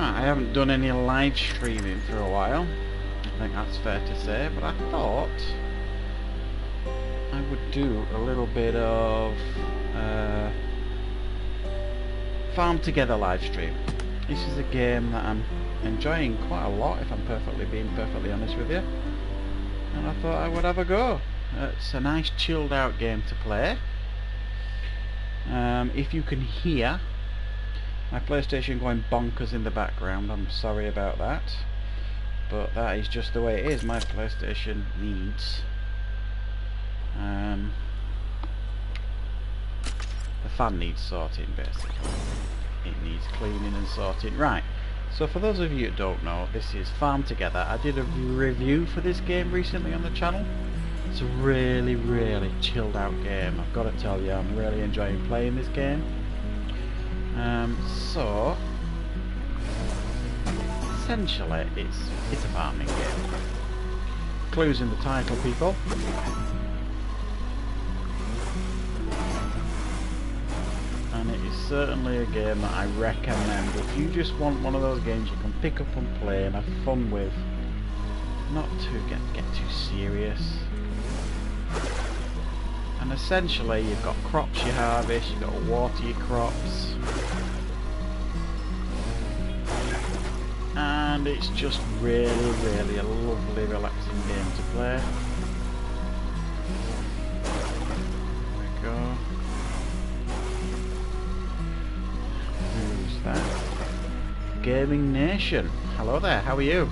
I haven't done any live streaming for a while. I think that's fair to say, but I thought I would do a little bit of Farm Together live stream. This is a game that I'm enjoying quite a lot, if I'm being perfectly honest with you. And I thought I would have a go. It's a nice chilled out game to play. If you can hear my PlayStation going bonkers in the background, I'm sorry about that. But that is just the way it is. My PlayStation needs the fan needs sorting, basically. It needs cleaning and sorting. Right, so for those of you who don't know, this is Farm Together. I did a review for this game recently on the channel. It's a really, really chilled out game. I've got to tell you, I'm really enjoying playing this game. So essentially it's a farming game. Clues in the title, people. And it is certainly a game that I recommend if you just want one of those games you can pick up and play and have fun with, not to get too serious. And essentially you've got crops you harvest, you've got to water your crops, and it's just really, really a lovely relaxing game to play. There we go. Who's that? Gaming Nation. Hello there, how are you?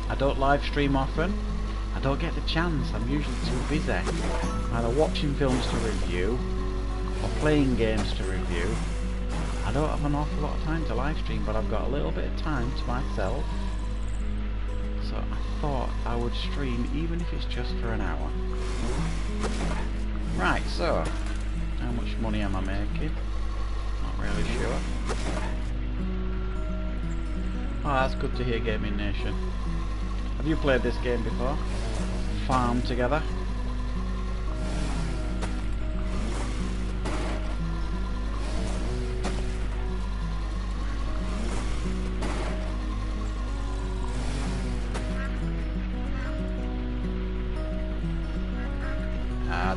I don't live stream often. I don't get the chance, I'm usually too busy either watching films to review or playing games to review. I don't have an awful lot of time to live stream, but I've got a little bit of time to myself, so I thought I would stream even if it's just for an hour. Right, so how much money am I making? Not really sure. Oh, that's good to hear, Gaming Nation. Have you played this game before? Farm Together?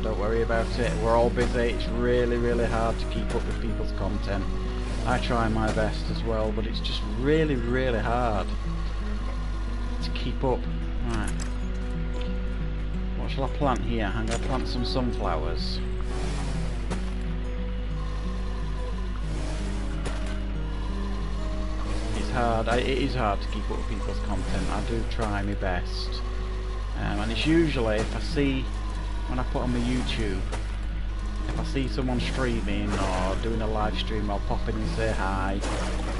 Don't worry about it, we're all busy. It's really, really hard to keep up with people's content. I try my best as well, but it's just really, really hard to keep up. Right. What shall I plant here? I'm going to plant some sunflowers. It's hard. It is hard to keep up with people's content. I do try my best. And it's usually, if I see, when I put on my YouTube, if I see someone streaming or doing a live stream, I'll pop in and say hi.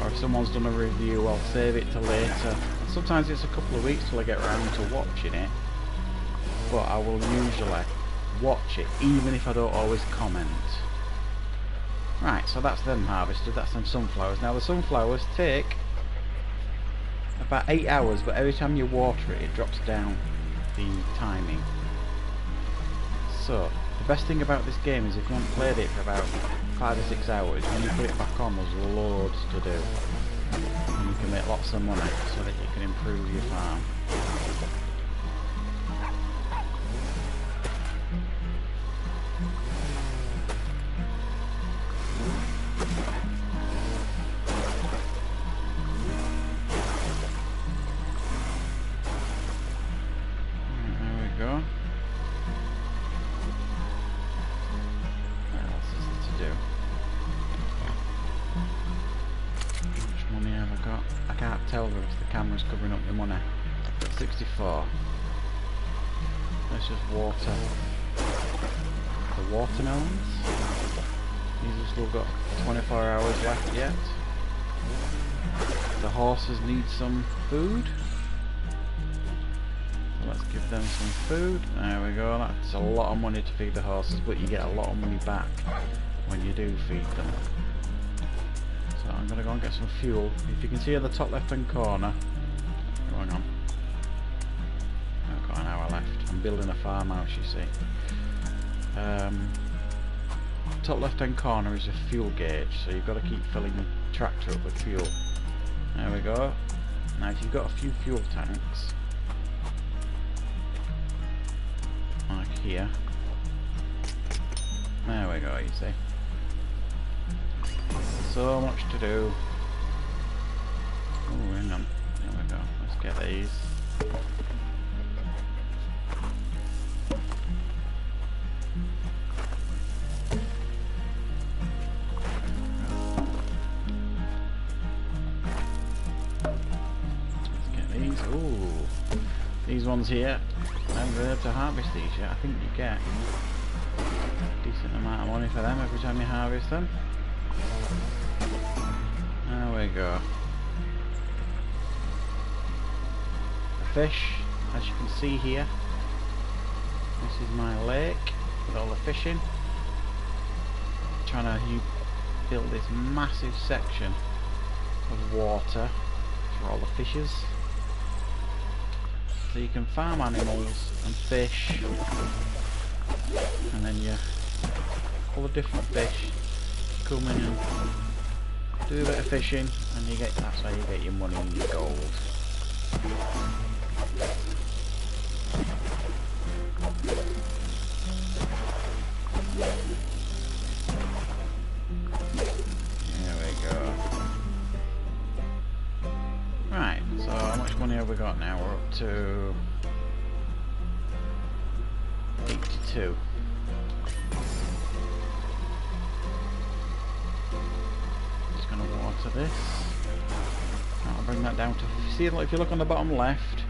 Or if someone's done a review, I'll save it till later. Sometimes it's a couple of weeks till I get around to watching it, but I will usually watch it even if I don't always comment. Right, so that's them harvested, that's them sunflowers. Now the sunflowers take about 8 hours, but every time you water it, it drops down the timing. So the best thing about this game is if you haven't played it for about 5 or 6 hours, when you put it back on, there's loads to do. And you can make lots of money so that you can improve your farm. There we go. What else is there to do? Money have I got? I can't tell because the camera's covering up the money. 64. Let's just water the watermelons. These have still got 24 hours left yet. The horses need some food. So let's give them some food. There we go. That's a lot of money to feed the horses, but you get a lot of money back when you do feed them. So I'm going to go and get some fuel. If you can see at the top left hand corner, going on. I've got an hour left. I'm building a farmhouse, you see. Top left hand corner is a fuel gauge, so you've got to keep filling tractor up with fuel. There we go. Now if you've got a few fuel tanks, like here, there we go, you see. So much to do. Oh, hang on. There we go. Let's get these. Let's get these. Ooh. These ones here. I haven't been able to harvest these yet. I think you get a decent amount of money for them every time you harvest them. There we go. Fish, as you can see here. This is my lake with all the fishing. Trying to build this massive section of water for all the fishes. So you can farm animals and fish, and then all the different fish come in and do a bit of fishing, and that's how you get your money and your gold. There we go. Right, so how much money have we got now? We're up to 82. Just gonna water this. I'll bring that down to, see if you look on the bottom left,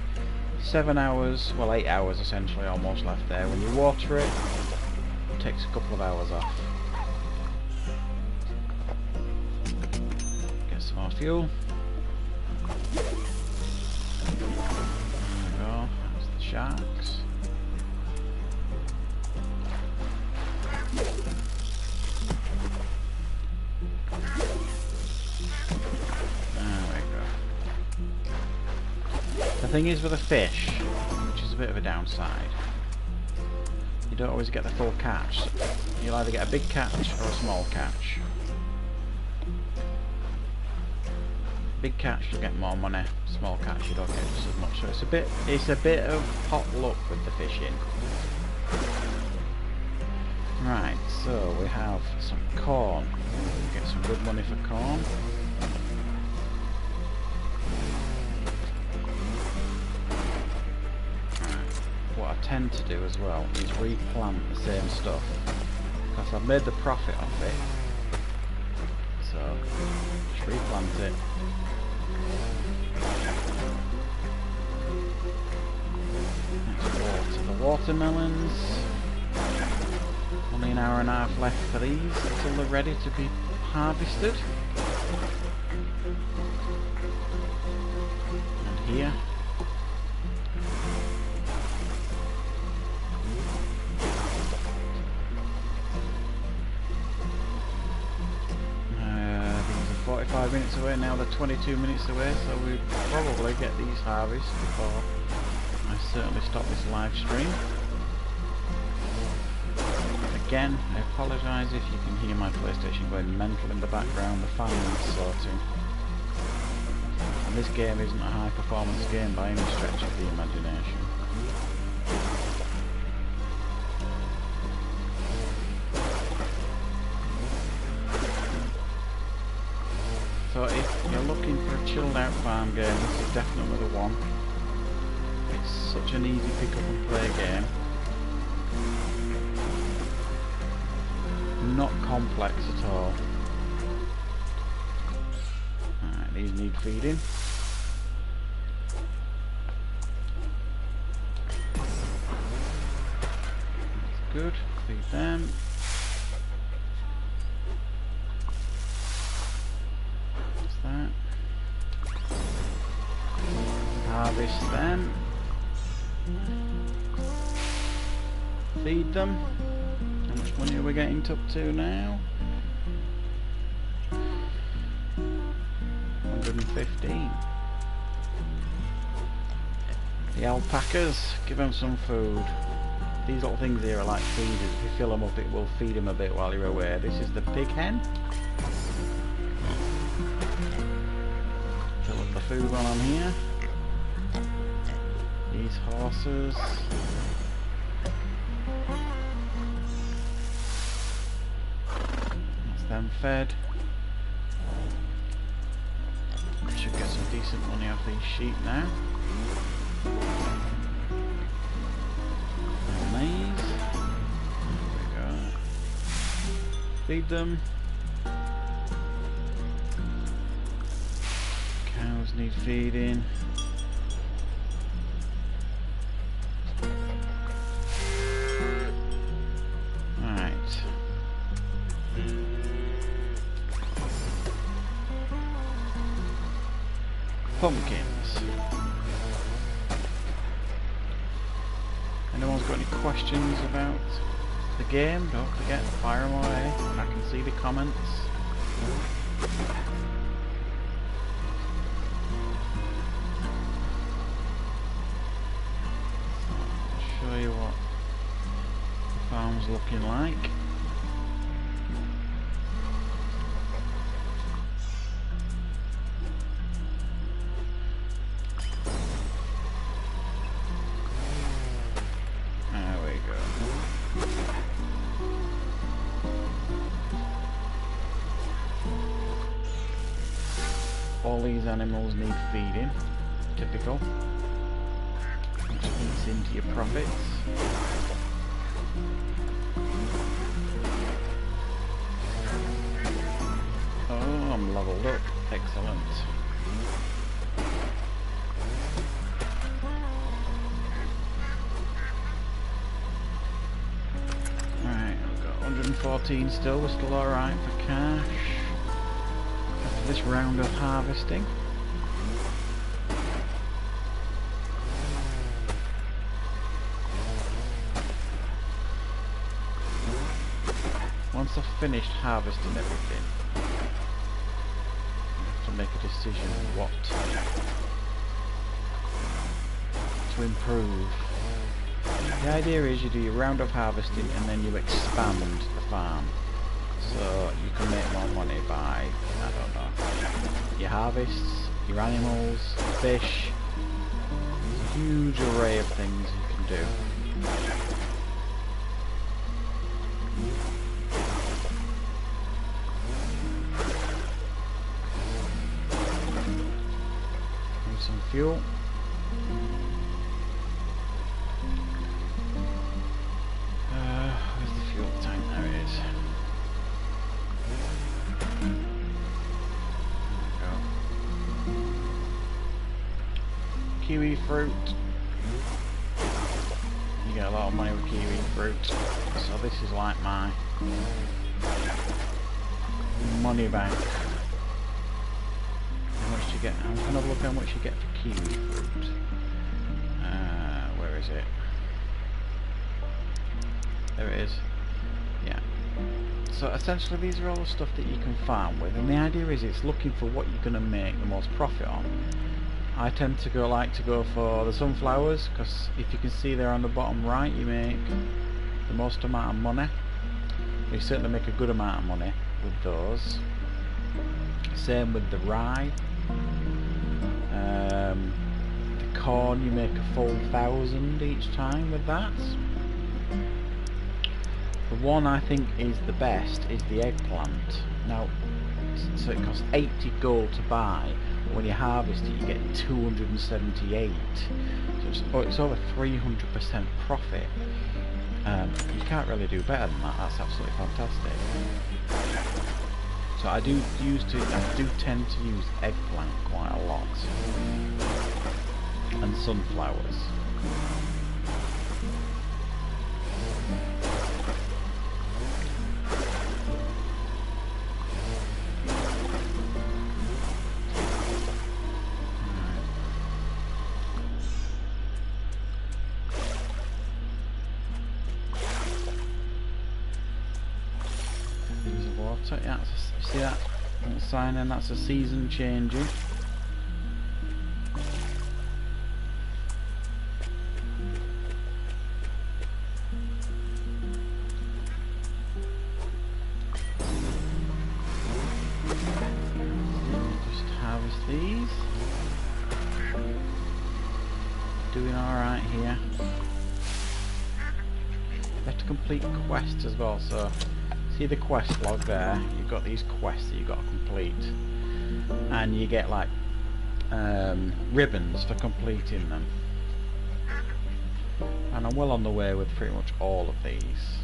7 hours, well 8 hours essentially almost left there. When you water it, it takes a couple of hours off. Get some more fuel. There we go, that's the sharks. The thing is with a fish, which is a bit of a downside, you don't always get the full catch. You'll either get a big catch or a small catch. Big catch you'll get more money, small catch you don't get just as much. So it's a bit of hot luck with the fishing. Right, so we have some corn. We'll get some good money for corn. What I tend to do as well is replant the same stuff, because I've made the profit off it, so just replant it. Let's water the watermelons. Only an hour and a half left for these until they're ready to be harvested. And here these are 45 minutes away, now they're 22 minutes away, so we'll probably get these harvested before I certainly stop this live stream. Again, I apologise if you can hear my PlayStation going mental in the background, the fan is sorting. And this game isn't a high performance game by any stretch of the imagination. So if you're looking for a chilled out farm game, this is definitely the one. It's such an easy pick up and play game. Not complex at all. Alright, these need feeding. That's good, feed them. What's that? Harvest them. Feed them. How much money are we getting up to now? 115. The alpacas, give them some food. These little things here are like feeders. If you fill them up, it will feed them a bit while you're away. This is the pig hen. food while I'm here. These horses. That's them fed. Should get some decent money off these sheep now. And these. There we go. Feed them. Cows need feeding. Right. Pumpkins. Anyone's got any questions about the game? Don't forget to fire them away. I can see the comments. I'll show you what the farm's looking like. All these animals need feeding, typical, which eats into your profits. Oh, I'm leveled up, excellent. Right, I've got 114 still, we're still alright for cash. This round of harvesting. Once I've finished harvesting everything, I have to make a decision what to improve. The idea is you do your round of harvesting and then you expand the farm. So you can make more money by, I don't know, your harvests, your animals, fish. There's a huge array of things you can do. Use some fuel. Where's the fuel tank? There it is. Kiwi fruit. You get a lot of money with kiwi fruit. So this is like my money bank. How much do you get? I'm gonna look how much you get for kiwi fruit. Where is it? There it is. Yeah. So essentially these are all the stuff that you can farm with, and the idea is it's looking for what you're gonna make the most profit on. I tend to like to go for the sunflowers, because if you can see there on the bottom right, you make the most amount of money. You certainly make a good amount of money with those. Same with the rye. The corn, you make a full 1,000 each time with that. The one I think is the best is the eggplant. Now, so it costs 80 gold to buy. When you harvest it, you get 278. So it's over 300% profit. You can't really do better than that. That's absolutely fantastic. So I do tend to use eggplant quite a lot, and sunflowers. Yeah, see that sign, and that's a season changing. Just harvest these. Doing alright here. You have to complete quests as well, so see the quest log there, you've got these quests that you've got to complete. And you get like ribbons for completing them. And I'm well on the way with pretty much all of these.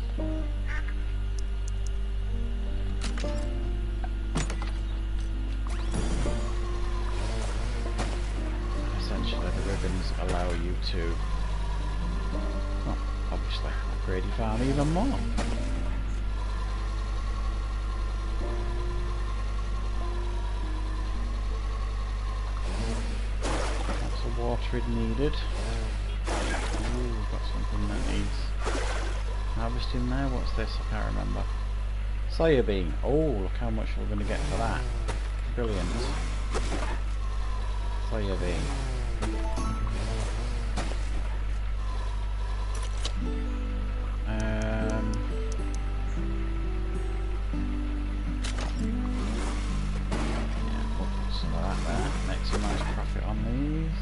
Essentially the ribbons allow you to, well, obviously upgrade your farm even more. Lots of water is needed. Ooh, got something that needs harvesting there. What's this? I can't remember. Soya bean. Oh, look how much we're going to get for that. Brilliant. Soya bean. Yeah, put some of that there. Make some nice profit on these.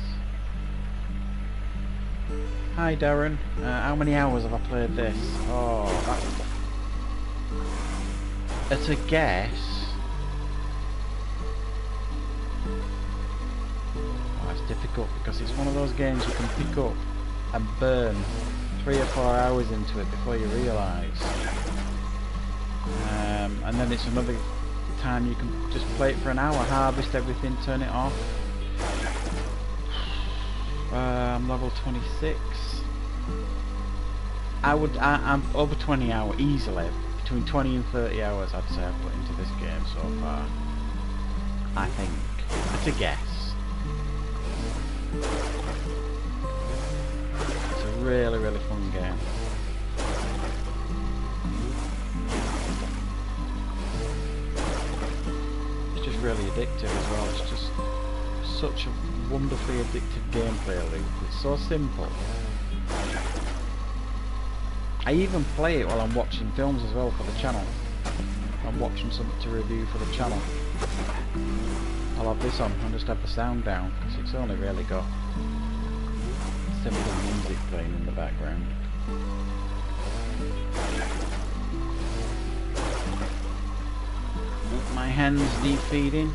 Hi Darren, how many hours have I played this? Oh, that's a guess. Oh, it's difficult because it's one of those games you can pick up and burn 3 or 4 hours into it before you realise. And then it's another time you can just play it for an hour, harvest everything, turn it off. I'm level 26. I'm over 20 hours easily. Between 20 and 30 hours I'd say I've put into this game so far. I think. It's a guess. It's a really, really fun game. It's just really addictive as well. It's just such a wonderfully addictive gameplay loop. It's so simple. I even play it while I'm watching films as well for the channel. I'm watching something to review for the channel. I'll have this on and just have the sound down because it's only really got simple music playing in the background. My hens need feeding.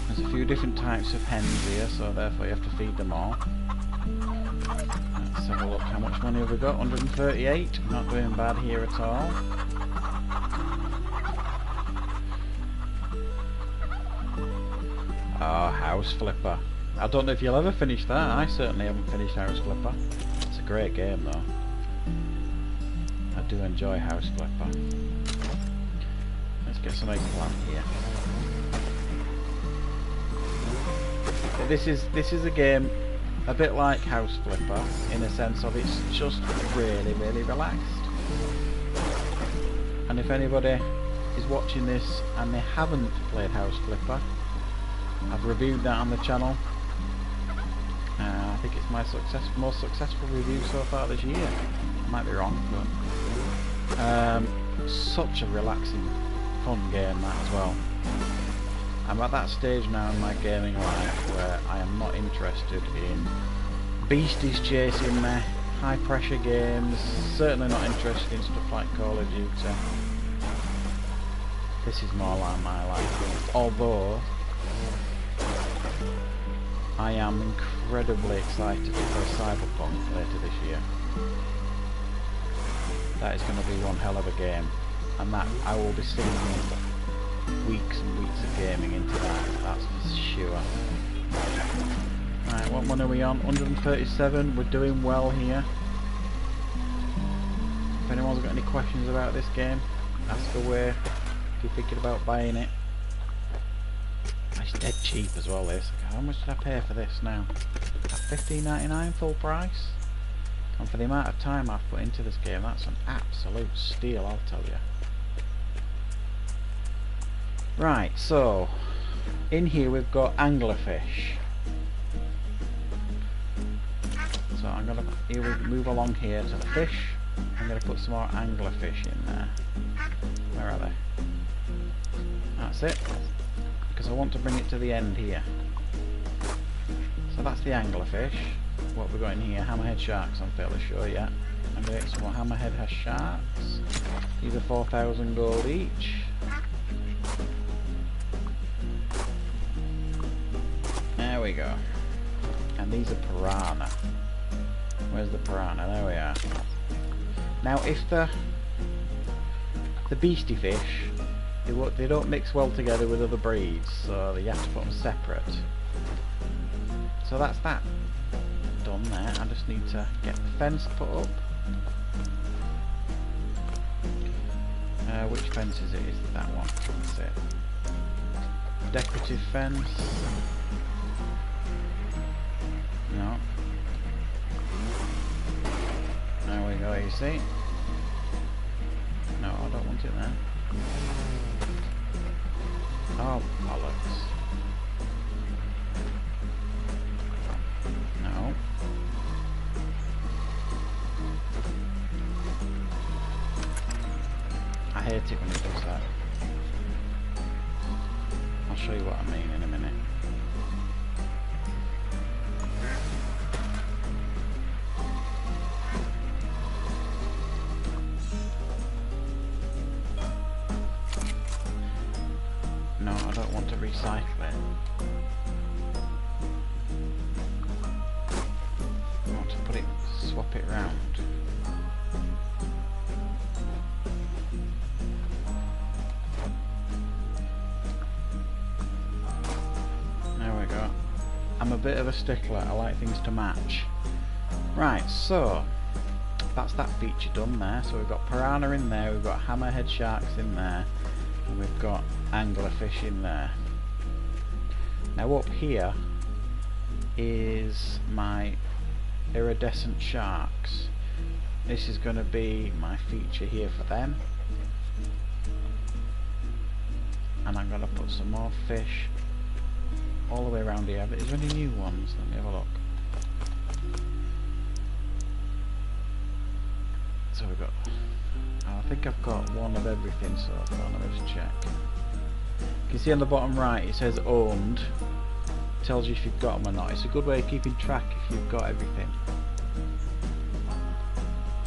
There's a few different types of hens here, so therefore you have to feed them all. Let's have a look, how much money have we got? 138, not doing bad here at all. Oh, House Flipper. I don't know if you'll ever finish that, I certainly haven't finished House Flipper. It's a great game though. I do enjoy House Flipper. Let's get some eggplant here. This is a game a bit like House Flipper in a sense of it's just really, really relaxed. And if anybody is watching this and they haven't played House Flipper, I've reviewed that on the channel. I think it's my most successful review so far this year. I might be wrong, but such a relaxing, fun game that as well. I'm at that stage now in my gaming life where I am not interested in beasties chasing me, high pressure games, certainly not interested in stuff like Call of Duty. This is more like my life, although I am incredibly excited to play Cyberpunk later this year. That is going to be one hell of a game, and that I will be sitting weeks and weeks of gaming into that's for sure. Right, what money are we on? 137, we're doing well here. If anyone's got any questions about this game, ask away if you're thinking about buying it. It's dead cheap as well this. How much did I pay for this now? $15.99 full price? And for the amount of time I've put into this game, that's an absolute steal, I'll tell you. Right, so in here we've got anglerfish. So I'm gonna move along here to the fish. I'm gonna put some more anglerfish in there. Where are they? that's it, because I want to bring it to the end here. So that's the anglerfish. What we've got in here, hammerhead sharks, I'm fairly sure, yeah. I'm going to get some more hammerhead has sharks. These are 4,000 gold each. There we go. And these are piranha. Where's the piranha? There we are. Now if the beastie fish, they don't mix well together with other breeds, so you have to put them separate. So that's that done there. I just need to get the fence put up. Which fence is it? Is it that one? That's it. Decorative fence. No. There we go, you see? No, I don't want it there. Oh, bollocks. No. I hate it when it does that. I'll show you what I mean in a minute. No, I don't want to recycle it. I want to put it, swap it round. There we go. I'm a bit of a stickler, I like things to match. Right, so that's that feature done there. So we've got piranha in there, we've got hammerhead sharks in there, and we've got anglerfish in there. Now up here is my iridescent sharks. This is going to be my feature here for them, and I'm going to put some more fish all the way around here. But is there any new ones? Let me have a look. So we've got, I think I've got one of everything so far. Let me just check. You can see on the bottom right it says owned. It tells you if you've got them or not. It's a good way of keeping track if you've got everything.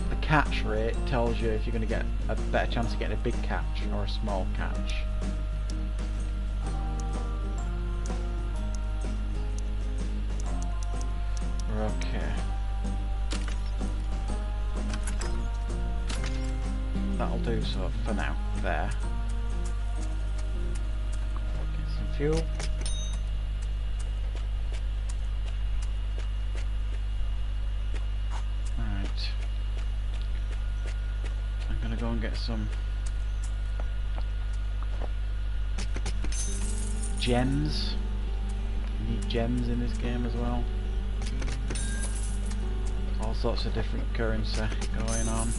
The catch rate tells you if you're going to get a better chance of getting a big catch or a small catch. Okay. That'll do so for now. There. Get some fuel. Right. I'm gonna go and get some gems. You need gems in this game as well. All sorts of different currency going on.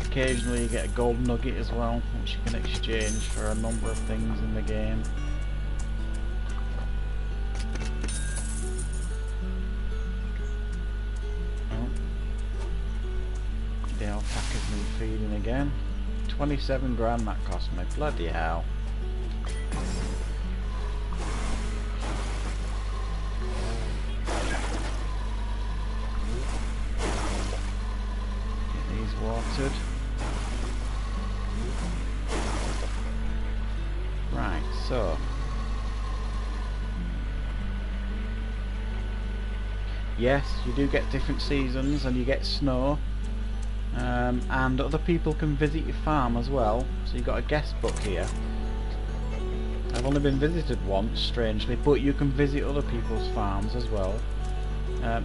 Occasionally you get a gold nugget as well, which you can exchange for a number of things in the game. Oh. The alpacas need feeding again. 27 grand that cost me, bloody hell. Get these watered. Right, so yes, you do get different seasons and you get snow, and other people can visit your farm as well, so you've got a guest book here. I've only been visited once, strangely, but you can visit other people's farms as well.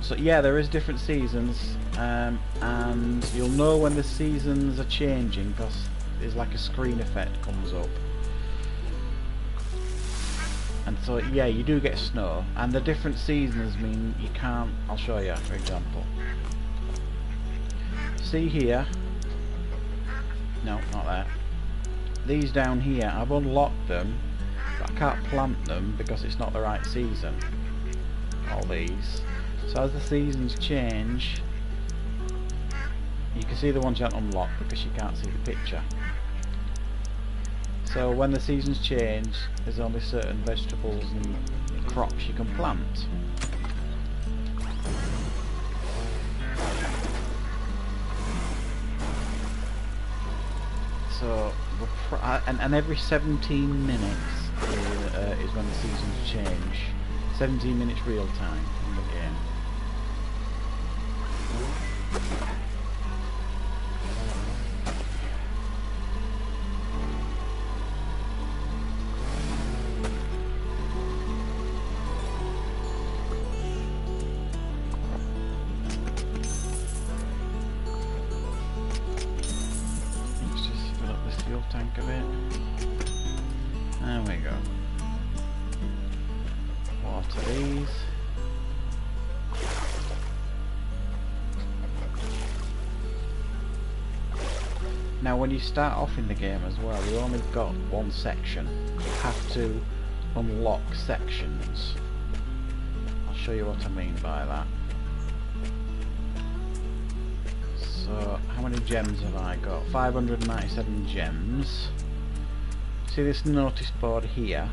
So yeah, there is different seasons, and you'll know when the seasons are changing because there's like a screen effect comes up. And so yeah, you do get snow, and the different seasons mean you can't. I'll show you, for example. See here? No, not there. These down here, I've unlocked them, but I can't plant them because it's not the right season. All these. So as the seasons change, you can see the ones you haven't unlocked because you can't see the picture. So when the seasons change, there's only certain vegetables and crops you can plant. So, and every 17 minutes is when the seasons change. 17 minutes real time in the game. Tank of it. There we go. Water these. Now when you start off in the game as well, you only got one section. You have to unlock sections. I'll show you what I mean by that. So, how many gems have I got? 597 gems. See this notice board here?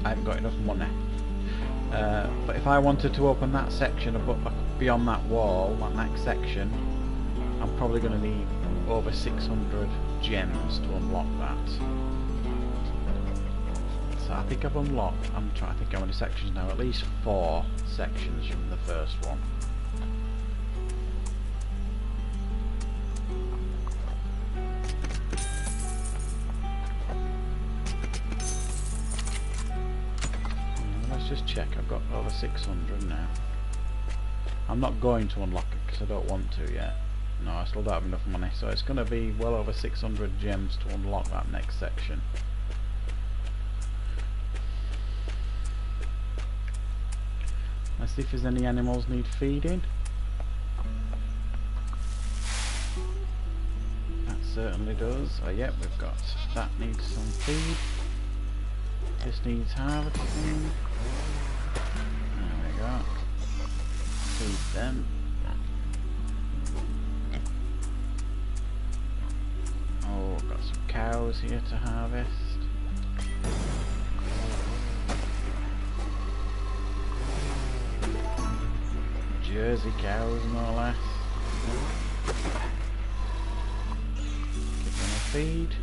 I haven't got enough money. But if I wanted to open that section beyond that wall, that next section, I'm probably going to need over 600 gems to unlock that. So I think I've unlocked, I'm trying to think how many sections now, at least 4 sections from the first one. Just check, I've got over 600 now. I'm not going to unlock it because I don't want to yet. No, I still don't have enough money, so it's going to be well over 600 gems to unlock that next section. Let's see if there's any animals need feeding. That certainly does. Oh yep, we've got that needs some feed. This needs harvesting. There we go. Feed them. Oh, we've got some cows here to harvest. Jersey cows, no less. Give them a feed.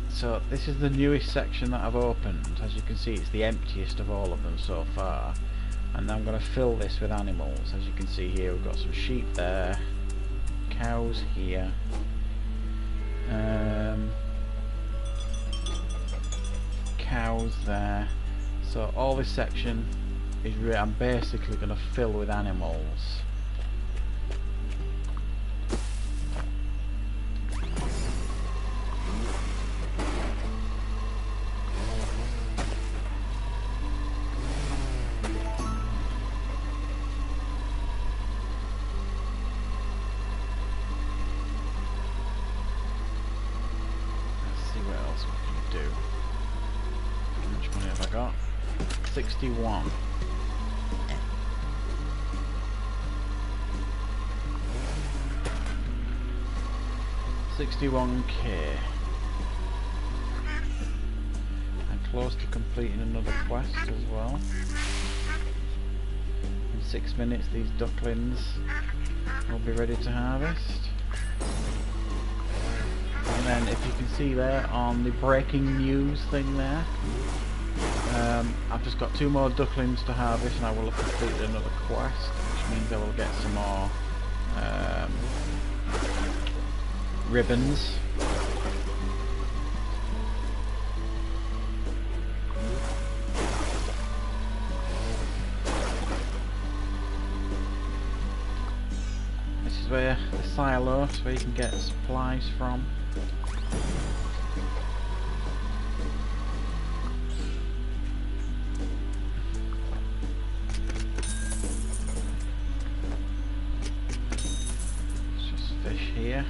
So this is the newest section that I've opened. As you can see, it's the emptiest of all of them so far, and I'm going to fill this with animals. As you can see here, we've got some sheep there, cows here, cows there. So all this section is I'm basically going to fill with animals. Do. How much money have I got? 61. $61k. I'm close to completing another quest as well. In 6 minutes these ducklings will be ready to harvest. And then if you can see there on the breaking news thing there, I've just got 2 more ducklings to harvest and I will have completed another quest, which means I will get some more ribbons. This is where the silos, where you can get supplies from. It's just fish here.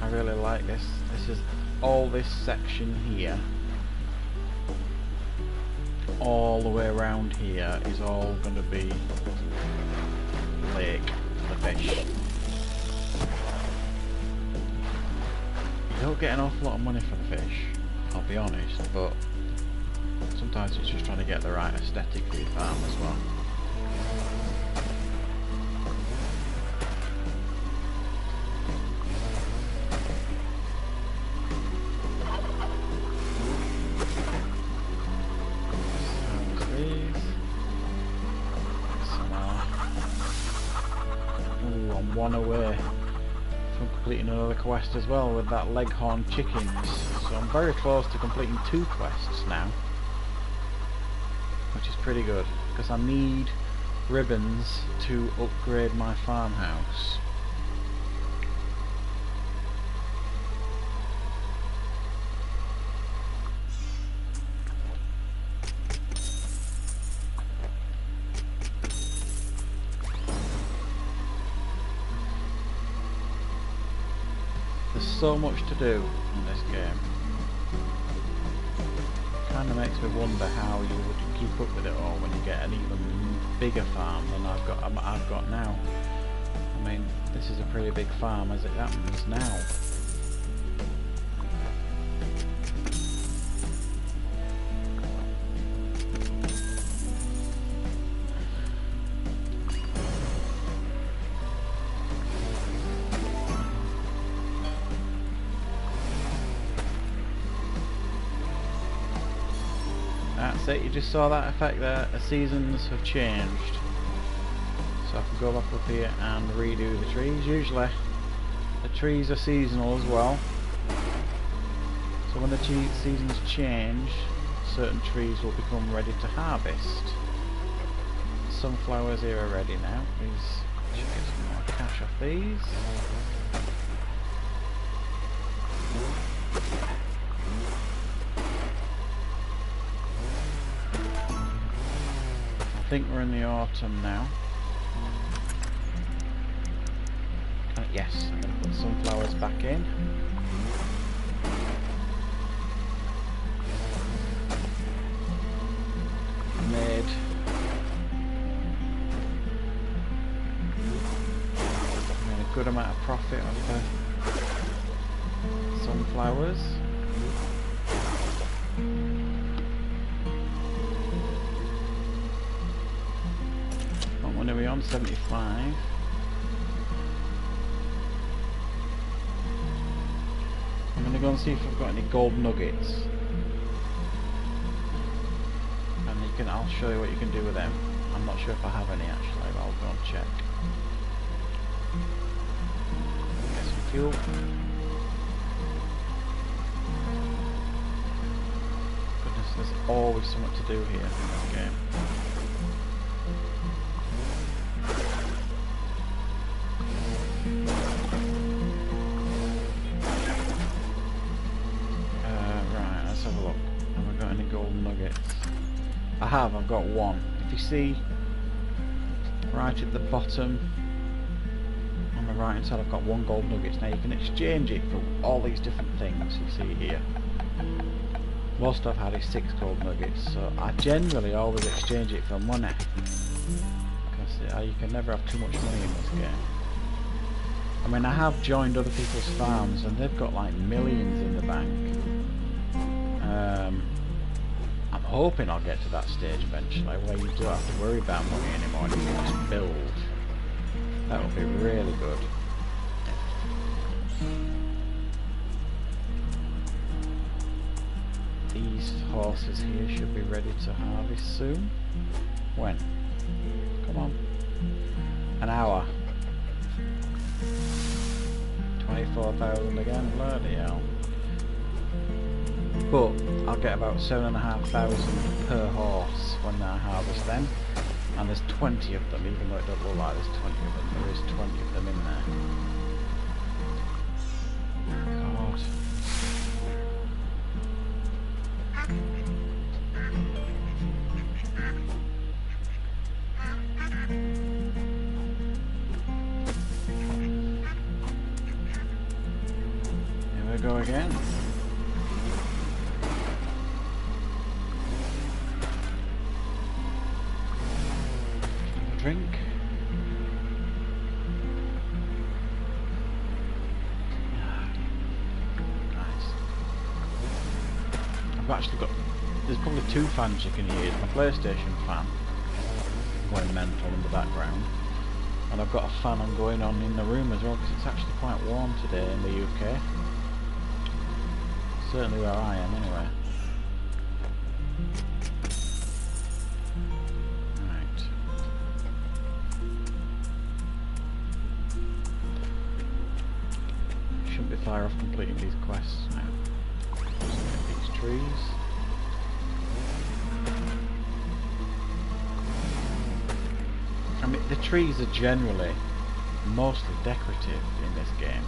I really like this. This is all this section here. All the way around here is all going to be lake. fish. You don't get an awful lot of money for the fish, I'll be honest, but sometimes it's just trying to get the right aesthetic for your farm as well. One away from completing another quest as well with that leghorn chickens, so I'm very close to completing 2 quests now, which is pretty good because I need ribbons to upgrade my farmhouse. There's so much to do in this game. Kind of makes me wonder how you would keep up with it all when you get an even bigger farm than I've got now. I mean, this is a pretty big farm as it happens now. That's it, you just saw that effect there, the seasons have changed. So I can go back up here and redo the trees. Usually the trees are seasonal as well. So when the seasons change, certain trees will become ready to harvest. Sunflowers here are ready now. Should get some more cash off these. I think we're in the autumn now. Yes, I'm going to put sunflowers back in. Made a good amount of profit off the sunflowers. What are we on? 75. I'm going to go and see if I've got any gold nuggets. And I'll show you what you can do with them. I'm not sure if I have any actually, but I'll go and check. Get some fuel. Goodness, there's always something to do here in this game. Right, let's have a look. Have I got any gold nuggets? I've got one. If you see right at the bottom on the right hand side, I've got 1 gold nuggets. Now you can exchange it for all these different things you see here. Most I've had is 6 gold nuggets, so I generally always exchange it for money because you can never have too much money in this game. I mean, I have joined other people's farms and they've got like millions in the bank. I'm hoping I'll get to that stage eventually where you don't have to worry about money anymore and you can just build. That would be really good. These horses here should be ready to harvest soon. When? Come on. An hour. 24,000 again, bloody hell. But I'll get about 7,500 per horse when I harvest them, and there's 20 of them, even though it doesn't look like there's 20 of them, there is 20 of them in there. God. Here we go again. Drink. I've actually got... There's probably two fans you can use. My PlayStation fan, going mental in the background. And I've got a fan on going on in the room as well, because it's actually quite warm today in the UK. Certainly where I am, anyway. Right. Shouldn't be far off completing these quests now. These trees. I mean, the trees are generally mostly decorative in this game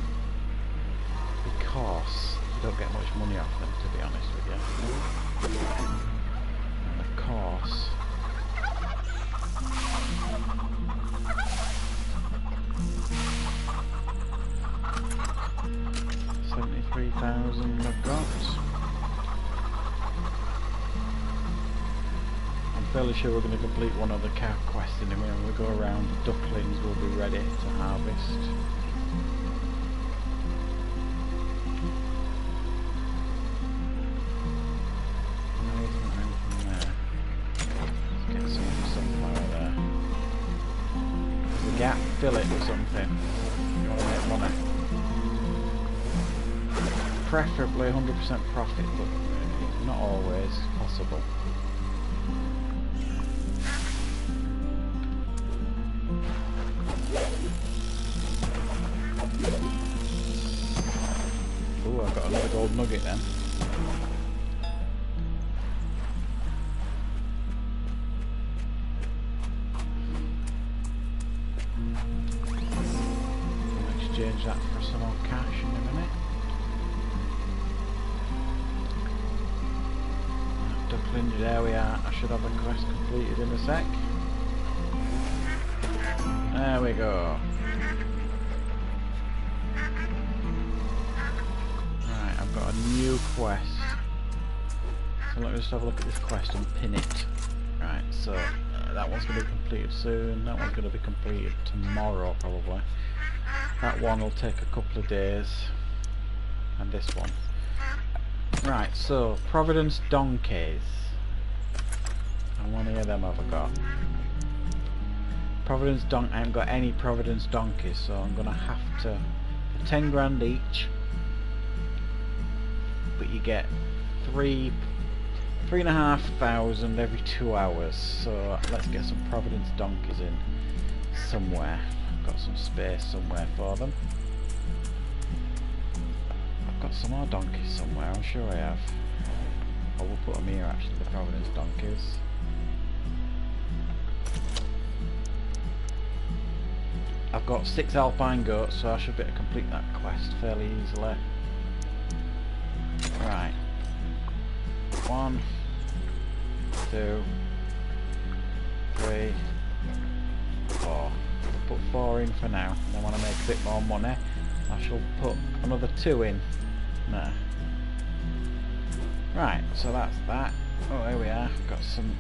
because you don't get much money off them, to be honest with you. And of course, 73,000 I've got. Fairly sure we're going to complete one other cow quest in a minute. When we go around, the ducklings will be ready to harvest. No, isn't anything there. Let's get some sunflower there. There's a gap, fill it with something. You want to make money. Preferably 100% profit, but not always possible. I've got another gold nugget then. I'll exchange that for some more cash in a minute. Duckling, there we are. I should have a quest completed in a sec. There we go. Got a new quest. So let me just have a look at this quest and pin it. Right, so that one's going to be completed soon. That one's going to be completed tomorrow probably. That one will take a couple of days. And this one. Right, so Providence Donkeys. How many of them have I got? I haven't got any Providence Donkeys, so I'm going to have to... For 10 grand each. But you get 3,500 every 2 hours. So let's get some Providence donkeys in somewhere. I've got some space somewhere for them. I've got some more donkeys somewhere, I'm sure I have. I will put them here actually, the Providence donkeys. I've got 6 alpine goats, so I should be able to complete that quest fairly easily. Right. 1, 2, 3, 4. I'll put 4 in for now. And then when I make a bit more money, I shall put another 2 in. There. Right, so that's that. Oh, here we are. Got some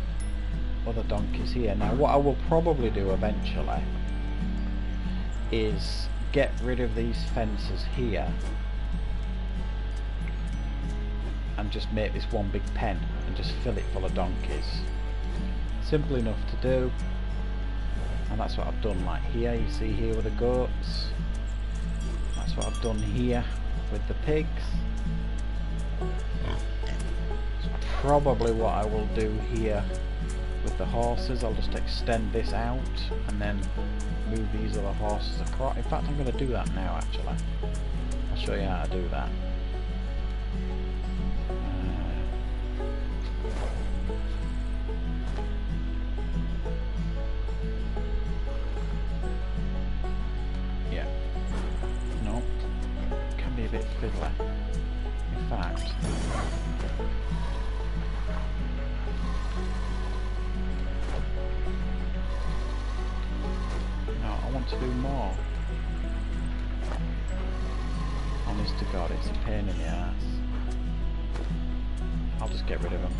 other donkeys here. Now, what I will probably do eventually is get rid of these fences here and just make this one big pen and just fill it full of donkeys. Simple enough to do, and that's what I've done. Like here, you see here with the goats, that's what I've done here with the pigs. It's probably what I will do here with the horses. I'll just extend this out and then move these other horses across. In fact, I'm going to do that now actually. I'll show you how to do that. Yeah. No. Can be a bit fiddly. In fact, to do more. Honest to God, it's a pain in the ass. I'll just get rid of them.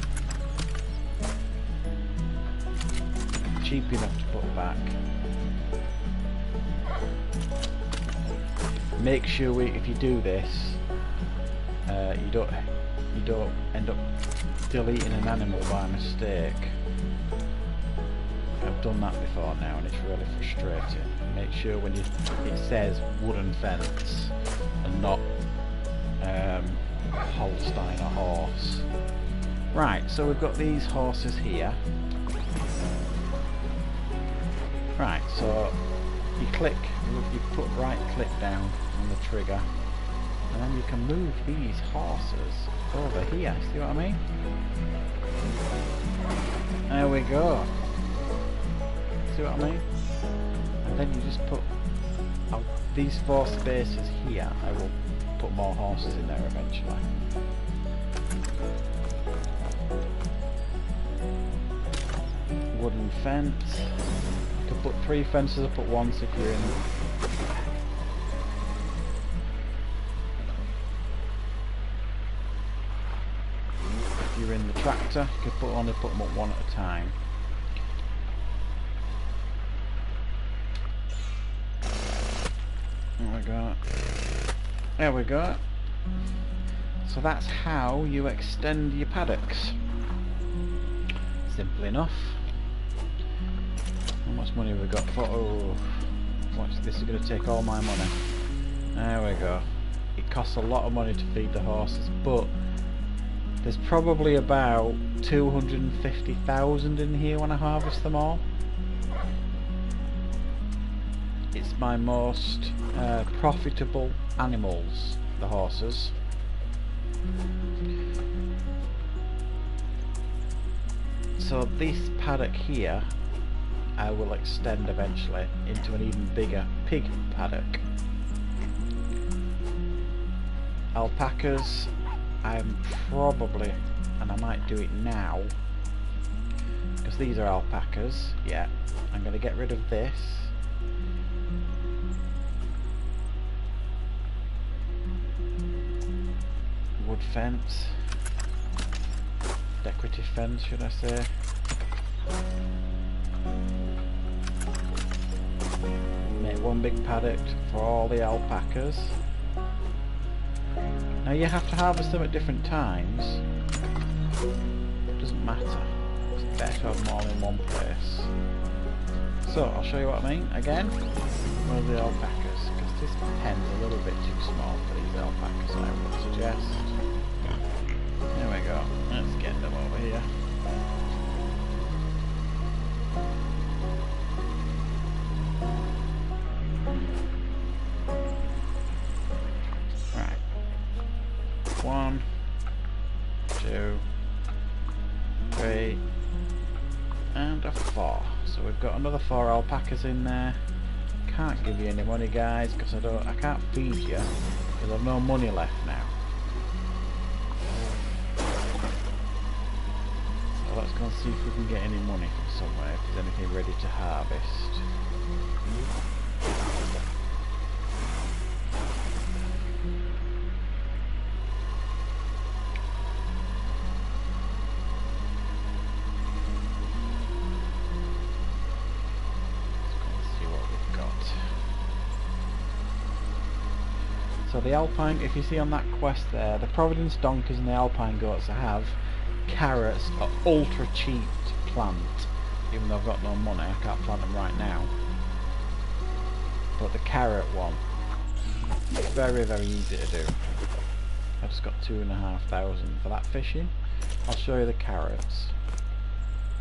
Cheap enough to put back. Make sure if you do this, you don't end up deleting an animal by mistake. I've done that before now and it's really frustrating. Make sure when it says wooden fence and not Holstein or horse. Right, so we've got these horses here. Right, so you click, you put right click down on the trigger and then you can move these horses over here, see what I mean? There we go. See what I mean? And then you just put these 4 spaces here. I will put more horses in there eventually. Wooden fence. You can put 3 fences up at once if you're in. If you're in the tractor, you can only put them up one at a time. There we go. So that's how you extend your paddocks. Simple enough. How much money have we got for? Oh, watch this is going to take all my money. There we go. It costs a lot of money to feed the horses, but there's probably about 250,000 in here when I harvest them all. It's my most profitable animals, the horses. So this paddock here I will extend eventually into an even bigger pig paddock. Alpacas, I'm probably, and I might do it now because these are alpacas. Yeah, I'm going to get rid of this. Wood fence, decorative fence should I say. Make one big paddock for all the alpacas. Now you have to harvest them at different times. It doesn't matter. It's better to have them all in one place. So I'll show you what I mean again. One of the alpacas, because this pen's a little bit too small for these alpacas, I would suggest. There we go. Let's get them over here. Right. 1, 2, 3, and a 4. So we've got another 4 alpacas in there. Can't give you any money, guys, because I can't feed you because I've no money left now. So let's go and see if we can get any money from somewhere, if there's anything ready to harvest. So the alpine, if you see on that quest there, the Providence donkeys and the alpine goats I have, carrots are ultra cheap to plant. Even though I've got no money, I can't plant them right now. But the carrot one, very, very easy to do. I've just got 2,500 for that fishing. I'll show you the carrots.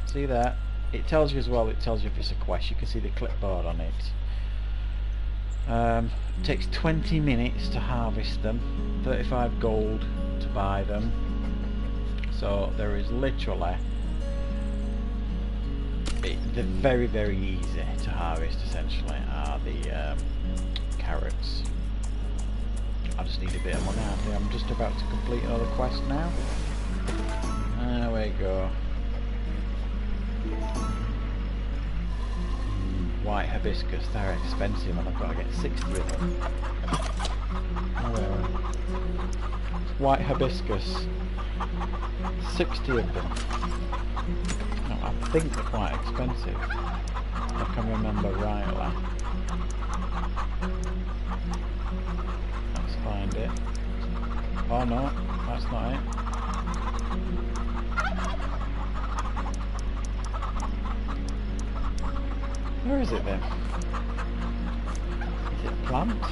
See there? It tells you as well, it tells you if it's a quest. You can see the clipboard on it. It takes 20 minutes to harvest them, 35 gold to buy them. So there is literally, they're very, very easy to harvest. Essentially are the carrots. I just need a bit of money. I think I'm just about to complete another quest now. There we go. White hibiscus, they're expensive and I've got to get 60 of them. White hibiscus, 60 of them. No, I think they're quite expensive, if I can remember rightly. Let's find it. Oh no, that's not it. is it then? Is it a plant?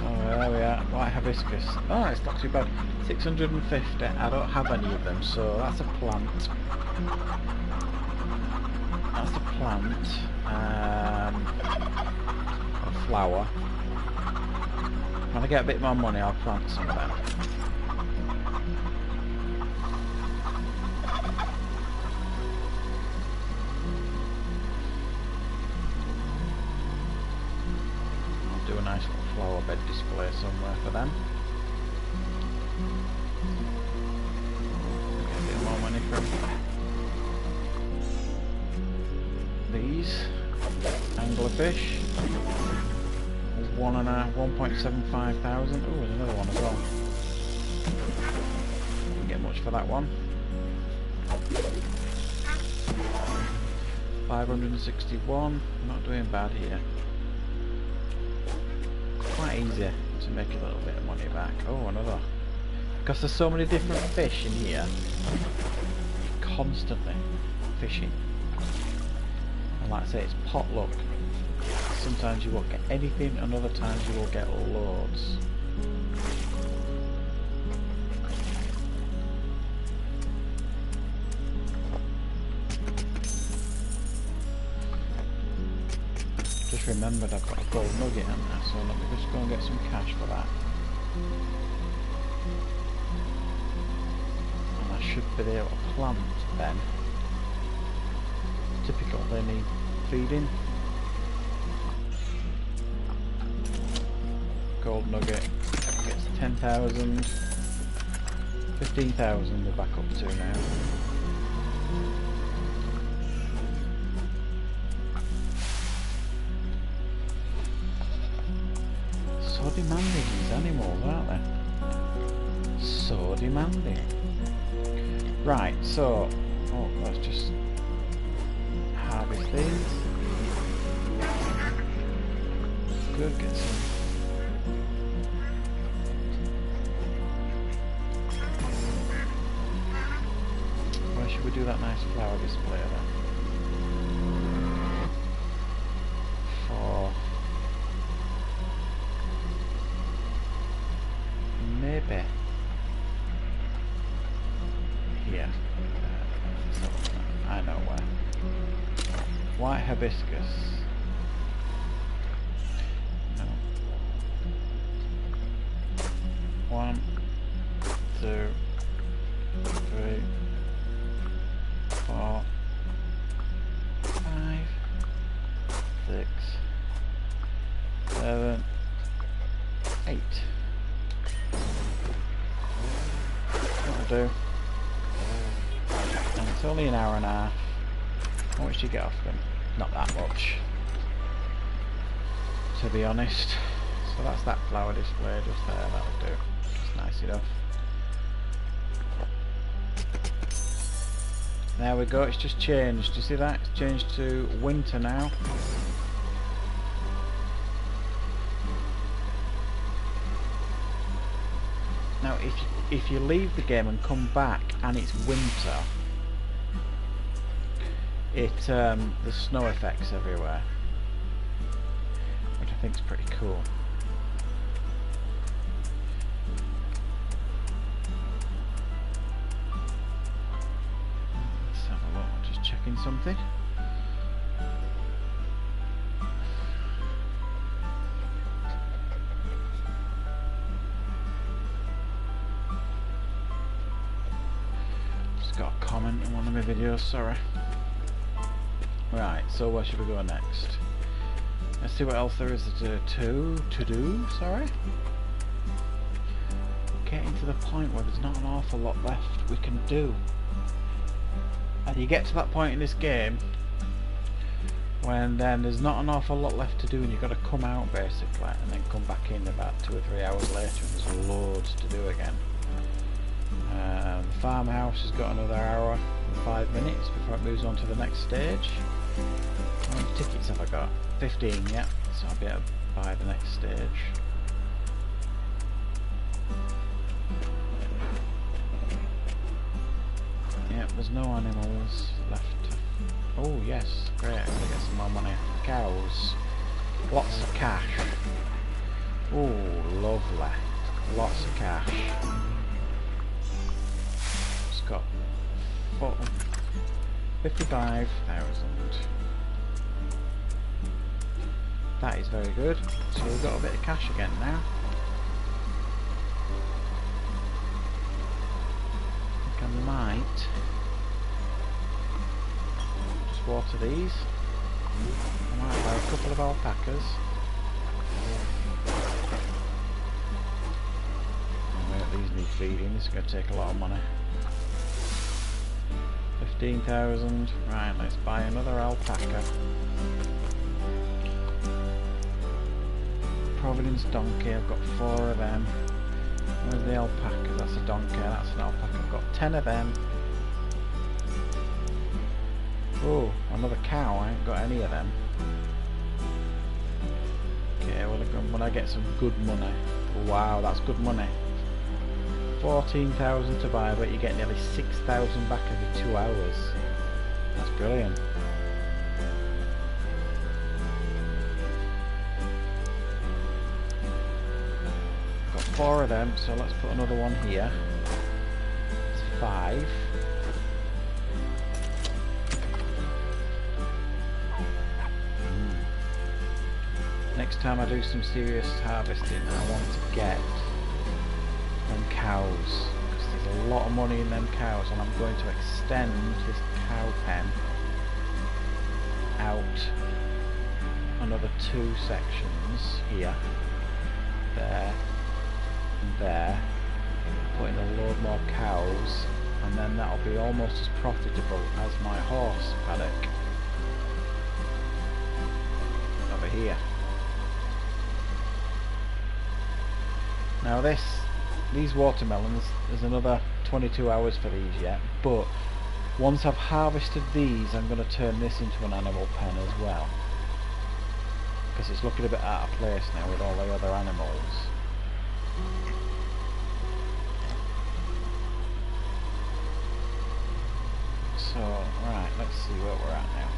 Oh, there we are. White hibiscus. Oh, it's not too bad. 650. I don't have any of them, so that's a plant. That's a plant. A flower. When I get a bit more money, I'll plant some of them. I'll do a nice little flower bed display somewhere for them. Get a bit more money from these anglerfish. There's 1.75 thousand. Oh, there's another one as well. Didn't get much for that one. 561. Not doing bad here. Quite easy to make a little bit of money back. Oh, another. Because there's so many different fish in here, you're constantly fishing. And like I say, it's potluck. Sometimes you won't get anything, and other times you will get loads. Just remembered I've got a gold nugget in there, so let me just go and get some cash for that. And I should be able to plant then. Typical, they need feeding. Gold nugget gets 10,000, 15,000 we're back up to now. So demanding, these animals, aren't they? So demanding. Right, so, oh, let's just harvest these. Good, get some. Should we do that nice flower display then? For maybe here. So I know where. White hibiscus. No. 1, 2, 3. 4, 5, 6, 7, 8. That'll do. And it's only an hour and a half. How much do you get off them? Not that much, to be honest. So that's that flower display just there. That'll do. It's nice enough. There we go, it's just changed. Do you see that? It's changed to winter now. Now if you leave the game and come back and it's winter, there's snow effects everywhere, which I think is pretty cool. Checking something. Just got a comment in one of my videos, sorry. Right, so where should we go next? Let's see what else there is to do, sorry. Getting to the point where there's not an awful lot left we can do. And you get to that point in this game when then there's not an awful lot left to do, and you've got to come out basically and then come back in about 2 or 3 hours later and there's loads to do again. The farmhouse has got another hour and 5 minutes before it moves on to the next stage. How many tickets have I got? 15, yeah, so I'll be able to buy the next stage. Yep, there's no animals left to Oh yes, great, I'm gonna get some more money. Cows. Lots of cash. Oh, lovely. Lots of cash. It's got 55,000. That is very good. So we've got a bit of cash again now. I think I might just water these. I might buy a couple of alpacas. These need feeding. This is going to take a lot of money. 15,000. Right, let's buy another alpaca. Providence donkey. I've got 4 of them. Where's the alpaca? That's a donkey. That's an alpaca. I've got 10 of them. Oh, another cow. I ain't got any of them. Okay, well, when I get some good money. Wow, that's good money. 14,000 to buy, but you get nearly 6,000 back every 2 hours. That's brilliant. Got 4 of them, so let's put another one here. It's 5. Next time I do some serious harvesting, I want to get them cows, because there's a lot of money in them cows, and I'm going to extend this cow pen out another 2 sections here, there and there, putting a load more cows, and then that'll be almost as profitable as my horse paddock over here. Now these watermelons, there's another 22 hours for these yet, but once I've harvested these, I'm going to turn this into an animal pen as well, because it's looking a bit out of place now with all the other animals. So, right, let's see where we're at now.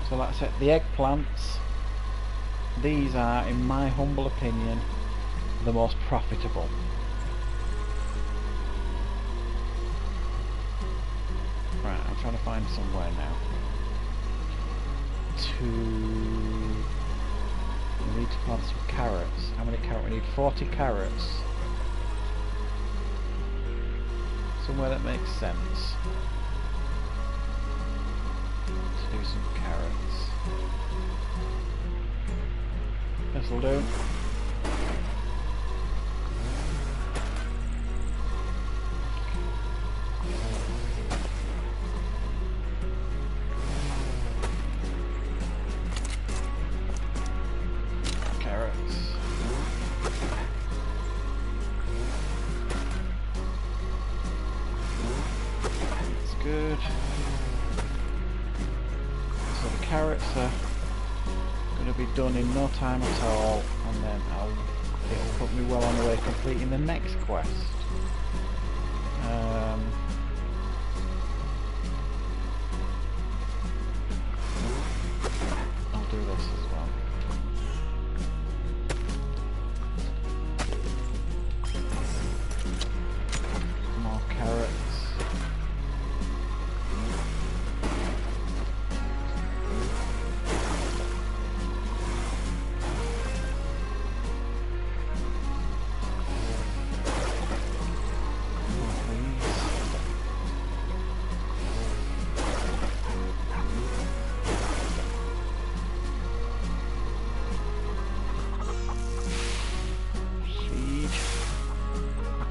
So that's it, the eggplants, these are, in my humble opinion, the most profitable. Right, I'm trying to find somewhere now. We need to plant some carrots. How many carrots? We need 40 carrots. Somewhere that makes sense. Do some carrots. This'll do. Carrots. That's good. Carrots are going to be done in no time at all, and then it'll put me well on the way to completing the next quest. I'll do this as well. More carrots.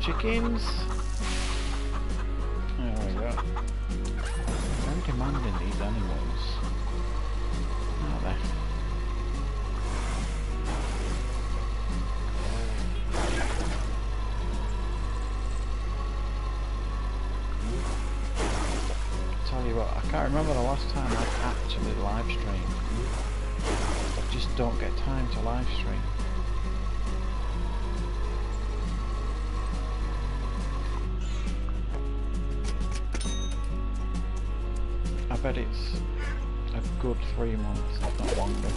Chickens. There we go. Very demanding, these animals, aren't they? Tell you what, I can't remember the last time I actually live streamed. just don't get time to live stream. I bet it's a good 3 months, if not longer.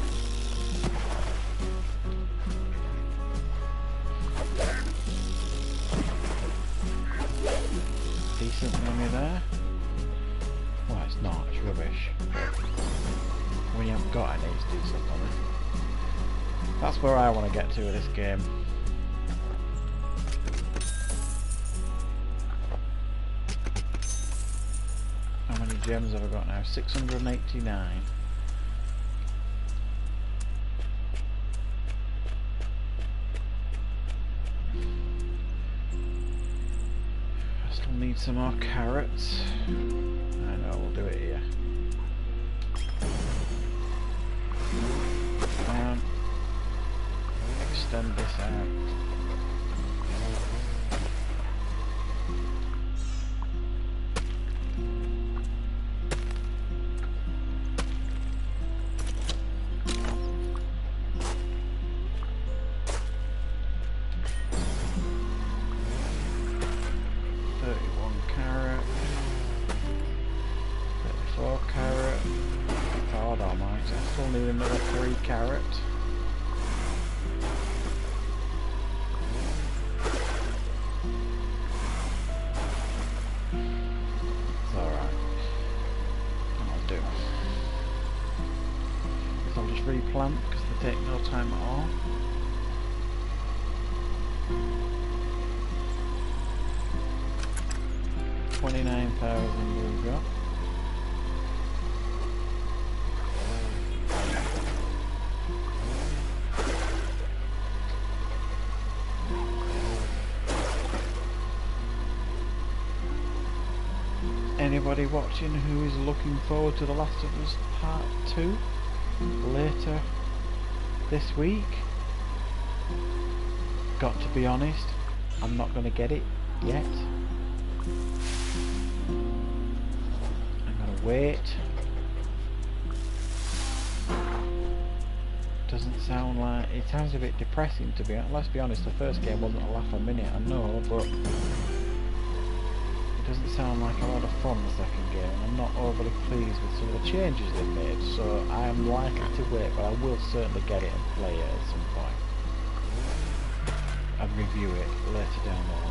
Decent enemy there. Well, it's not, it's rubbish. When you haven't got any, it's decent money. That's where I want to get to with this game. How many gems have I got now? 689. I still need some more carrots. I know, we'll do it here. Extend this out. Replant because they take no time at all. $29,000 we've got. Anybody watching who is looking forward to The Last of Us Part 2? Later this week? Got to be honest, I'm not going to get it yet. I'm going to wait. Doesn't sound like... it sounds a bit depressing to be honest. Let's be honest, the first game wasn't a laugh a minute, I know, but it doesn't sound like a lot of fun, the second game. I'm not overly pleased with some of the changes they've made, so I am likely to wait, but I will certainly get it and play it at some point. And review it later down the line.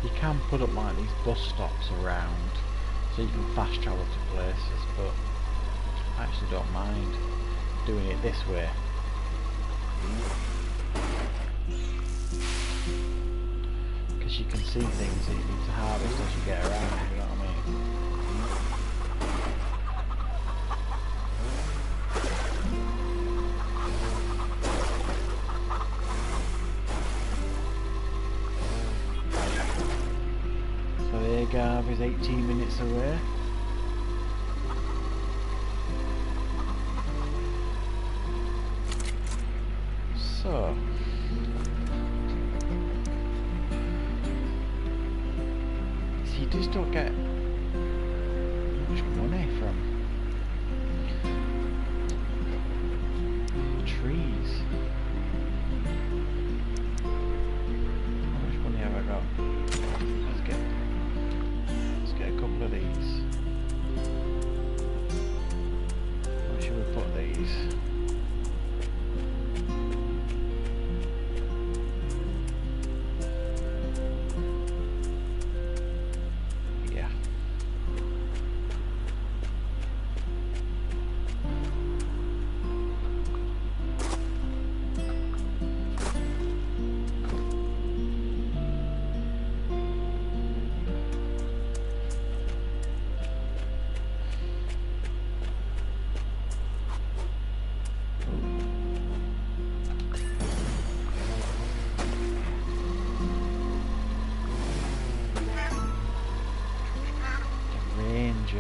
You can put up like these bus stops around so you can fast travel to places, but I actually don't mind doing it this way. Because you can see things that you need to harvest as you get around, you know what I mean? Garb is 18 minutes away. So you just don't get much money from trees. How much money have I got? Let's get a couple of these. Where should we put these? Yeah.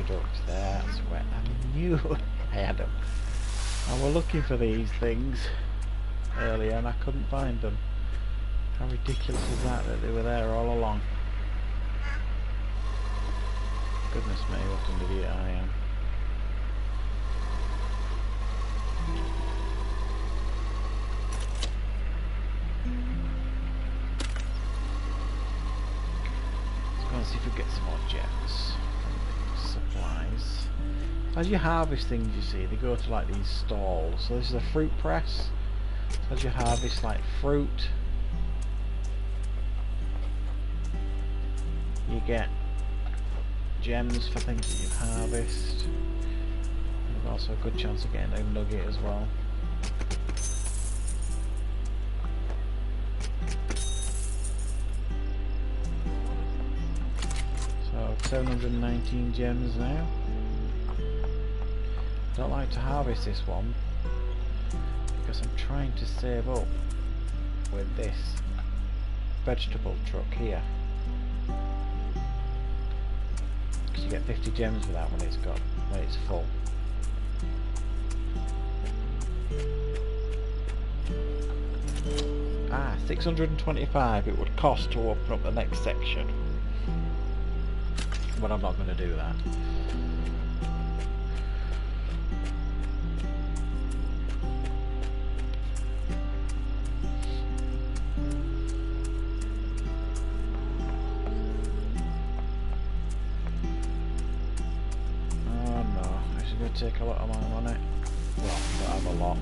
aqueduct. That's where I knew I had them. I was looking for these things earlier and I couldn't find them. How ridiculous is that they were there all along? Goodness me, what an idiot I am. Let's go and see if we get some more gems from the supplies. As you harvest things, you see, they go to like these stalls. So this is a fruit press. So as you harvest like fruit, you get gems for things that you harvest. There's also a good chance of getting a nugget as well. So 719 gems now. I don't like to harvest this one because I'm trying to save up with this vegetable truck here. Because you get 50 gems for that when it's full. Ah, 625 it would cost to open up the next section. But I'm not going to do that. Take a lot of my money. Well, I don't have a lot.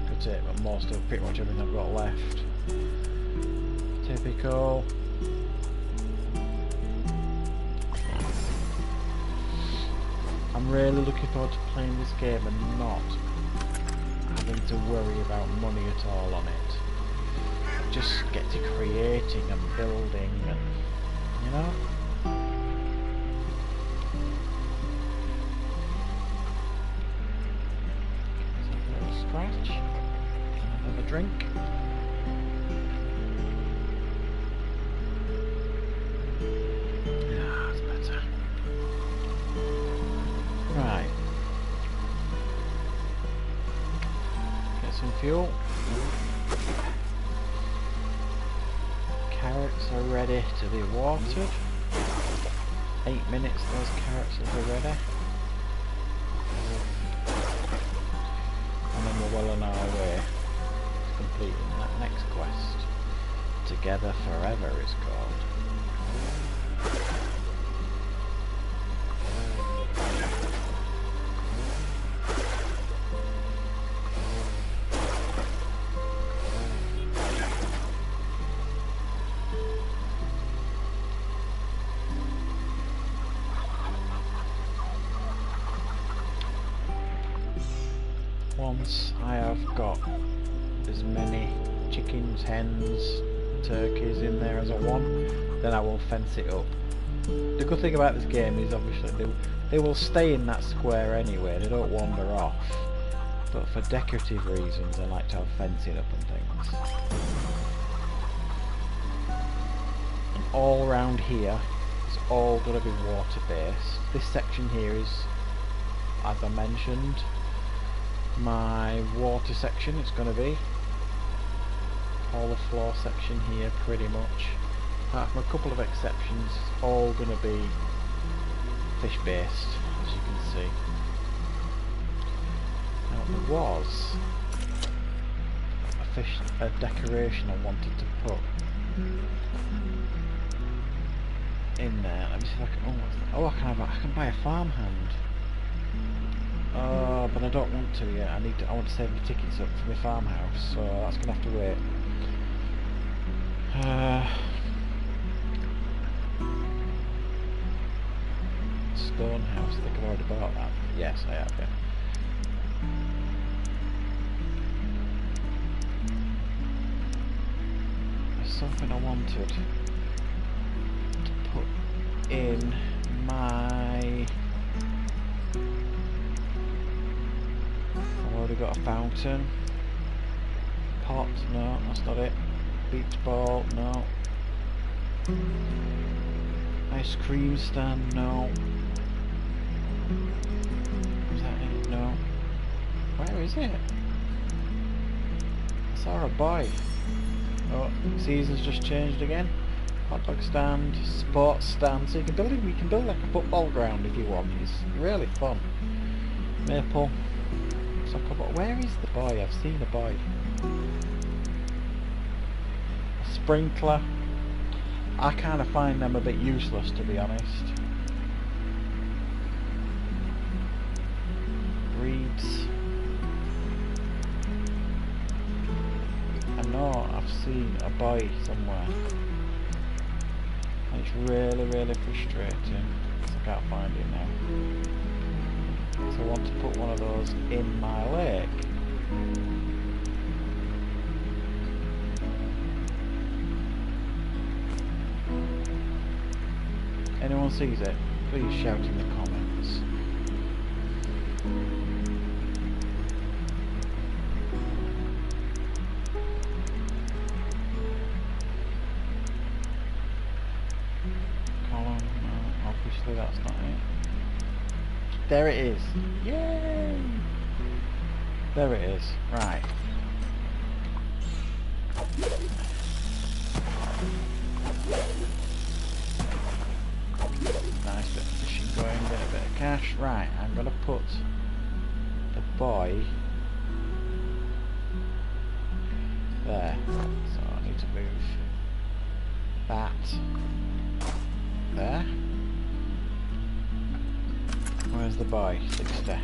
Could take most of pretty much everything I've got left. Typical. I'm really looking forward to playing this game and not having to worry about money at all on it. Just get to creating and building and, you know. Another drink. Yeah, that's better. Right. Get some fuel. Carrots are ready to be watered. 8 minutes those carrots will be ready. Well on our way to completing that next quest. Together Forever is called. Once I have got as many chickens, hens, turkeys in there as I want, then I will fence it up. The good thing about this game is obviously they will stay in that square anyway, they don't wander off. But for decorative reasons I like to have fencing up and things. And all around here is all going to be water based. This section here is, as I mentioned, my water section. It's going to be all the floor section here pretty much, apart from a couple of exceptions. It's all going to be fish based, as you can see. Now there was a decoration I wanted to put in there. Let me see if I can. Oh, I can buy a farmhand. But I don't want to yet. I want to save my tickets up for my farmhouse, so that's gonna have to wait. Stone house. I think I've already bought that. Yes, I have. Yeah. There's something I wanted to put in my. I've already got a fountain. Pot, no, that's not it. Beach ball, no. Ice cream stand, no. Is that it? No. Where is it? I saw a boy. Oh, season's just changed again. Hot dog stand, sports stand. So you can build it. We can build like a football ground if you want. It's really fun. Maple. Soccer ball. Where is the boy? I've seen a boy. A sprinkler. I kind of find them a bit useless, to be honest. Reeds. I know I've seen a boy somewhere. And it's really, really frustrating because I can't find it now. So I want to put one of those in my lake. Anyone sees it? Please shout in the comments. Column, no, obviously that's not it. There it is. Yay! There it is. Right. Nice bit of fishing going, get a bit of cash. Right, I'm gonna put the boy there. So I need to move that there. Where's the boy? 60.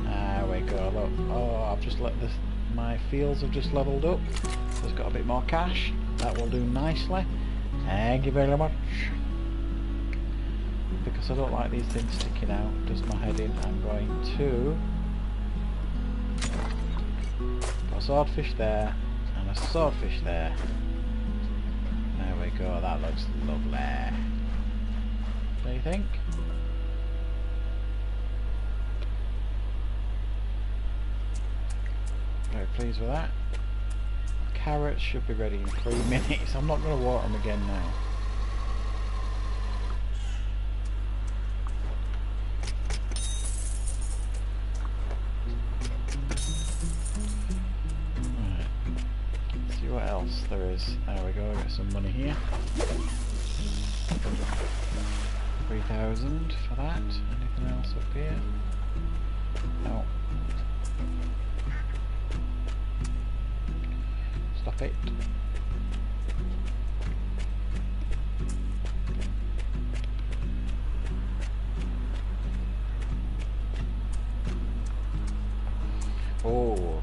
There we go, look. Oh, I've just let this, my fields have just leveled up. So it's got a bit more cash. That will do nicely. Thank you very much. Because I don't like these things sticking out, does my head in, I'm going to put a swordfish there and a swordfish there. There we go, that looks lovely. What do you think? Very pleased with that. Carrots should be ready in 3 minutes. I'm not going to water them again now. Right. Let's see what else there is. There we go, get some money here. 3,000 for that. Anything else up here? No. Stop it. Oh,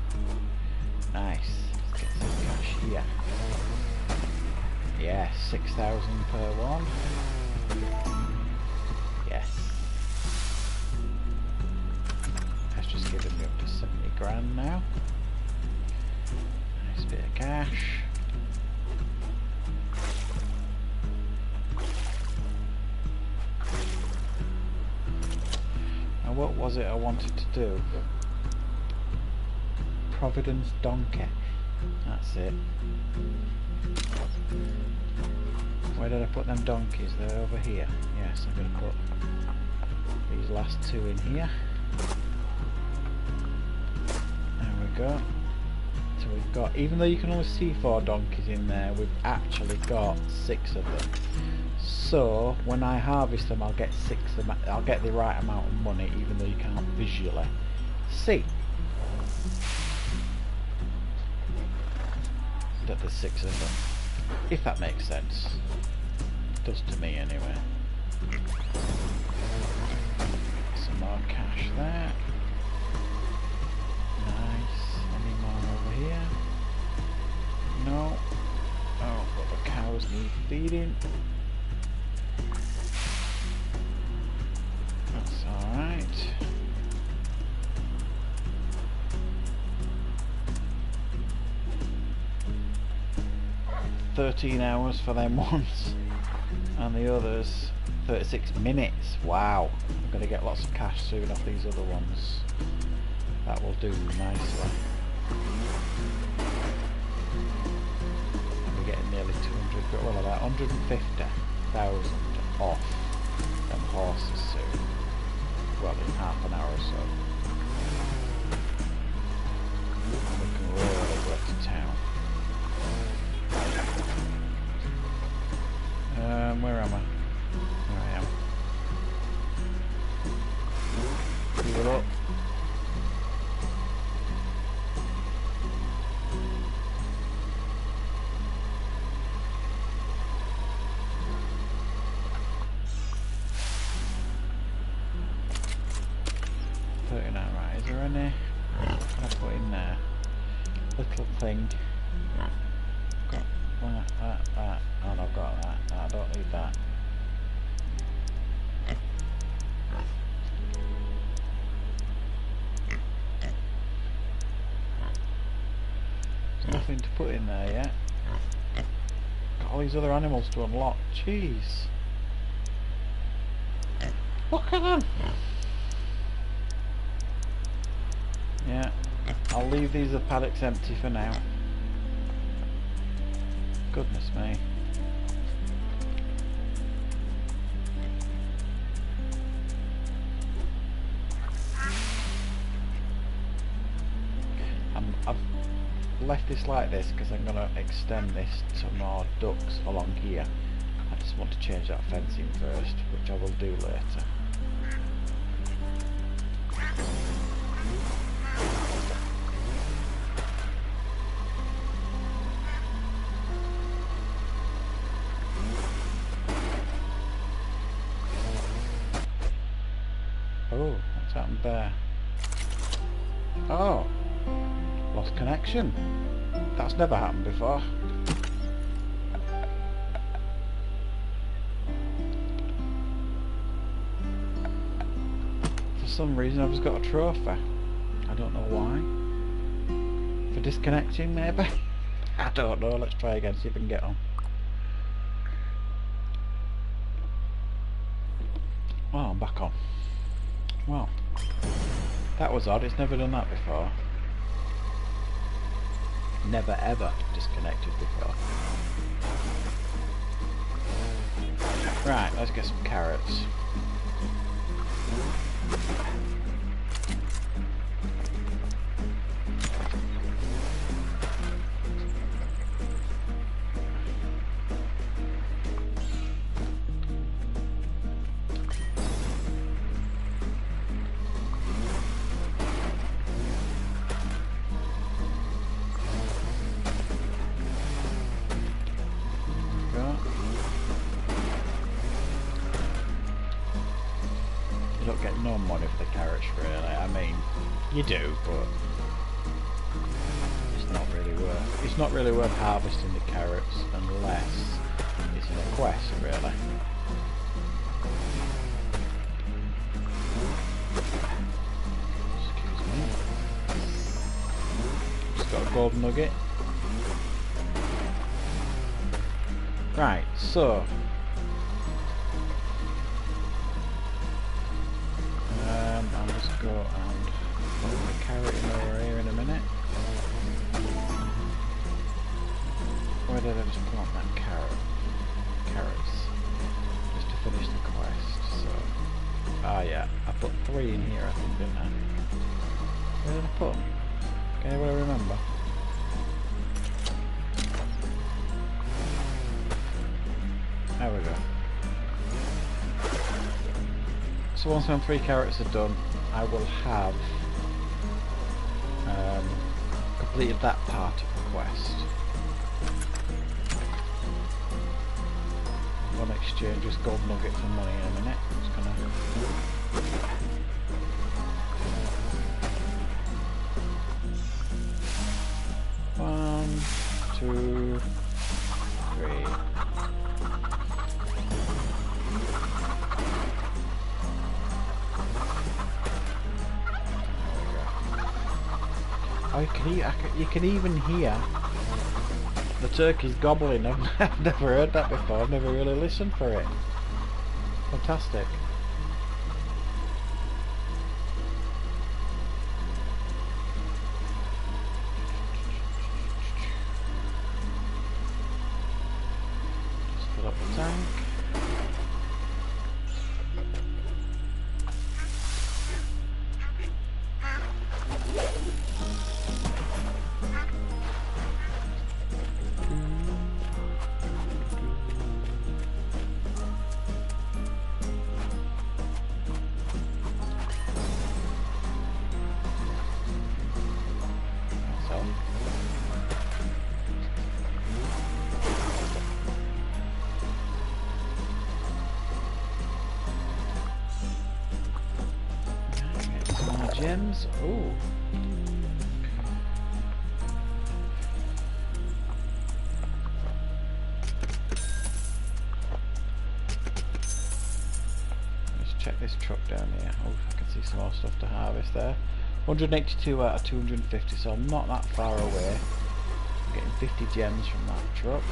nice. Let's get some cash here. Yeah, 6,000 per one. Yes. That's just giving me up to 70 grand now. Nice bit of cash. Now what was it I wanted to do? Providence Donkey. That's it. Where did I put them donkeys? They're over here. Yes, I'm going to put these last two in here. There we go. So we've got, even though you can only see 4 donkeys in there, we've actually got 6 of them. So when I harvest them, I'll get I'll get the right amount of money, even though you can't visually see that there's 6 of them. If that makes sense. It does to me anyway. Some more cash there. Nice. Any more over here? No. Oh, but the cows need feeding. That's alright. 13 hours for them ones, and the others 36 minutes. Wow, I'm going to get lots of cash soon off these other ones. That will do nicely. We're getting nearly 200, well about 150,000 off them horses soon. Well, in half an hour or so. We can really go to town. Where am I? There I am. Fuel up. Right, is there any? What can I put in there? Little thing. Got that. Oh no, I've got that. No, I don't need that. There's nothing to put in there yet. Got all these other animals to unlock. Jeez. Look at them! Yeah, I'll leave these paddocks empty for now. Goodness me. I've left this like this because I'm going to extend this to more ducks along here. I just want to change that fencing first, which I will do later. Oh, what's happened there? Oh, lost connection. That's never happened before. For some reason I've just got a trophy. I don't know why. For disconnecting maybe? I don't know, let's try again, see if we can get on. Oh, I'm back on. Well, that was odd, it's never done that before. Never ever disconnected before. Right, let's get some carrots. You don't get no money for the carrots really, I mean, you do, but it's not really worth harvesting the carrots unless it's in a quest really. Excuse me. Just got a golden nugget. Right, so I'll just go and put the carrot in over here in a minute. Where did I just plant that carrot? Carrots. Just to finish the quest, so... Ah yeah, I put 3 in here I think, didn't I? Where did I put them? Can anybody remember? There we go. So once my 3 carrots are done, I will have completed that part of the quest. I'm going to exchange this gold nugget for money in a minute. Just gonna... One, 2, 3. Oh, you can even hear the turkeys gobbling. I've never heard that before. I've never really listened for it. Fantastic. Just fill up the tank. gems. Ooh. Let's check this truck down here. Oh, I can see some more stuff to harvest there. 182 out of 250, so I'm not that far away. I'm getting 50 gems from that truck.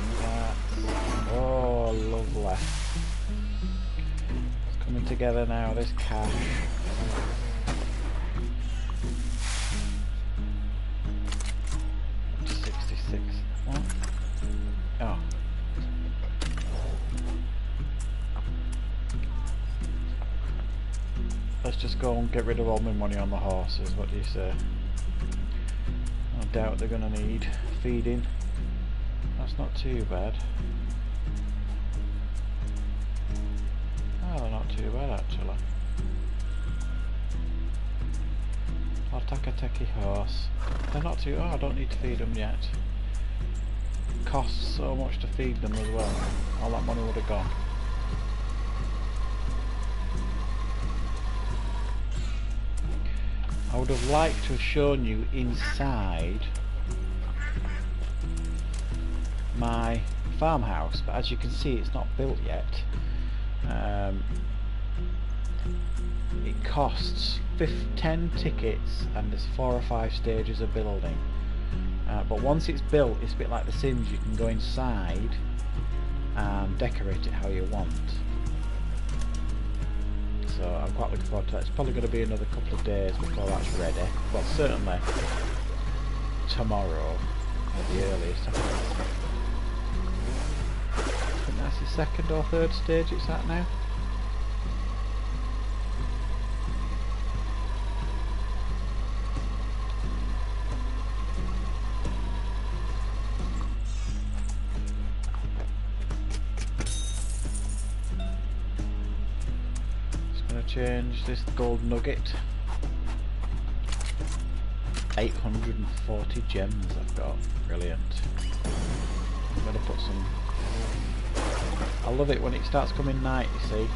Oh, lovely. It's coming together now, this cash. What? Oh. Let's just go and get rid of all my money on the horses, what do you say? I doubt they're gonna need feeding. That's not too bad. Oh, they're not too bad actually. I'll take a techie horse. They're not too... oh, I don't need to feed them yet. Costs so much to feed them as well. All that money would have gone. I would have liked to have shown you inside my farmhouse, but as you can see it's not built yet. It costs 10 tickets and there's 4 or 5 stages of building. But once it's built, it's a bit like The Sims. You can go inside and decorate it how you want. So I'm quite looking forward to that. It's probably going to be another couple of days before that's ready. Well, certainly tomorrow at the earliest. I think that's the second or third stage it's at now. Change this gold nugget. 840 gems I've got. Brilliant. I'm gonna put some... I love it when it starts coming night, you see.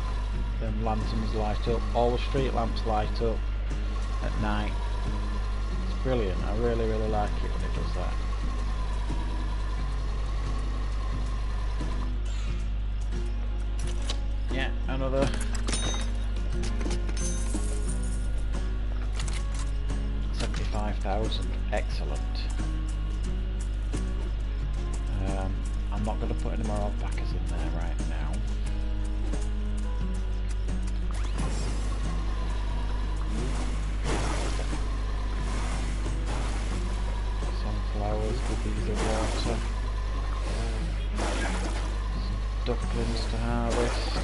Them lanterns light up, all the street lamps light up at night. It's brilliant. I really, really like it when it does that. Yeah, another 75,000. Excellent. I'm not going to put any more alpacas in there right now. Sunflowers, give these a water. Some ducklings to harvest.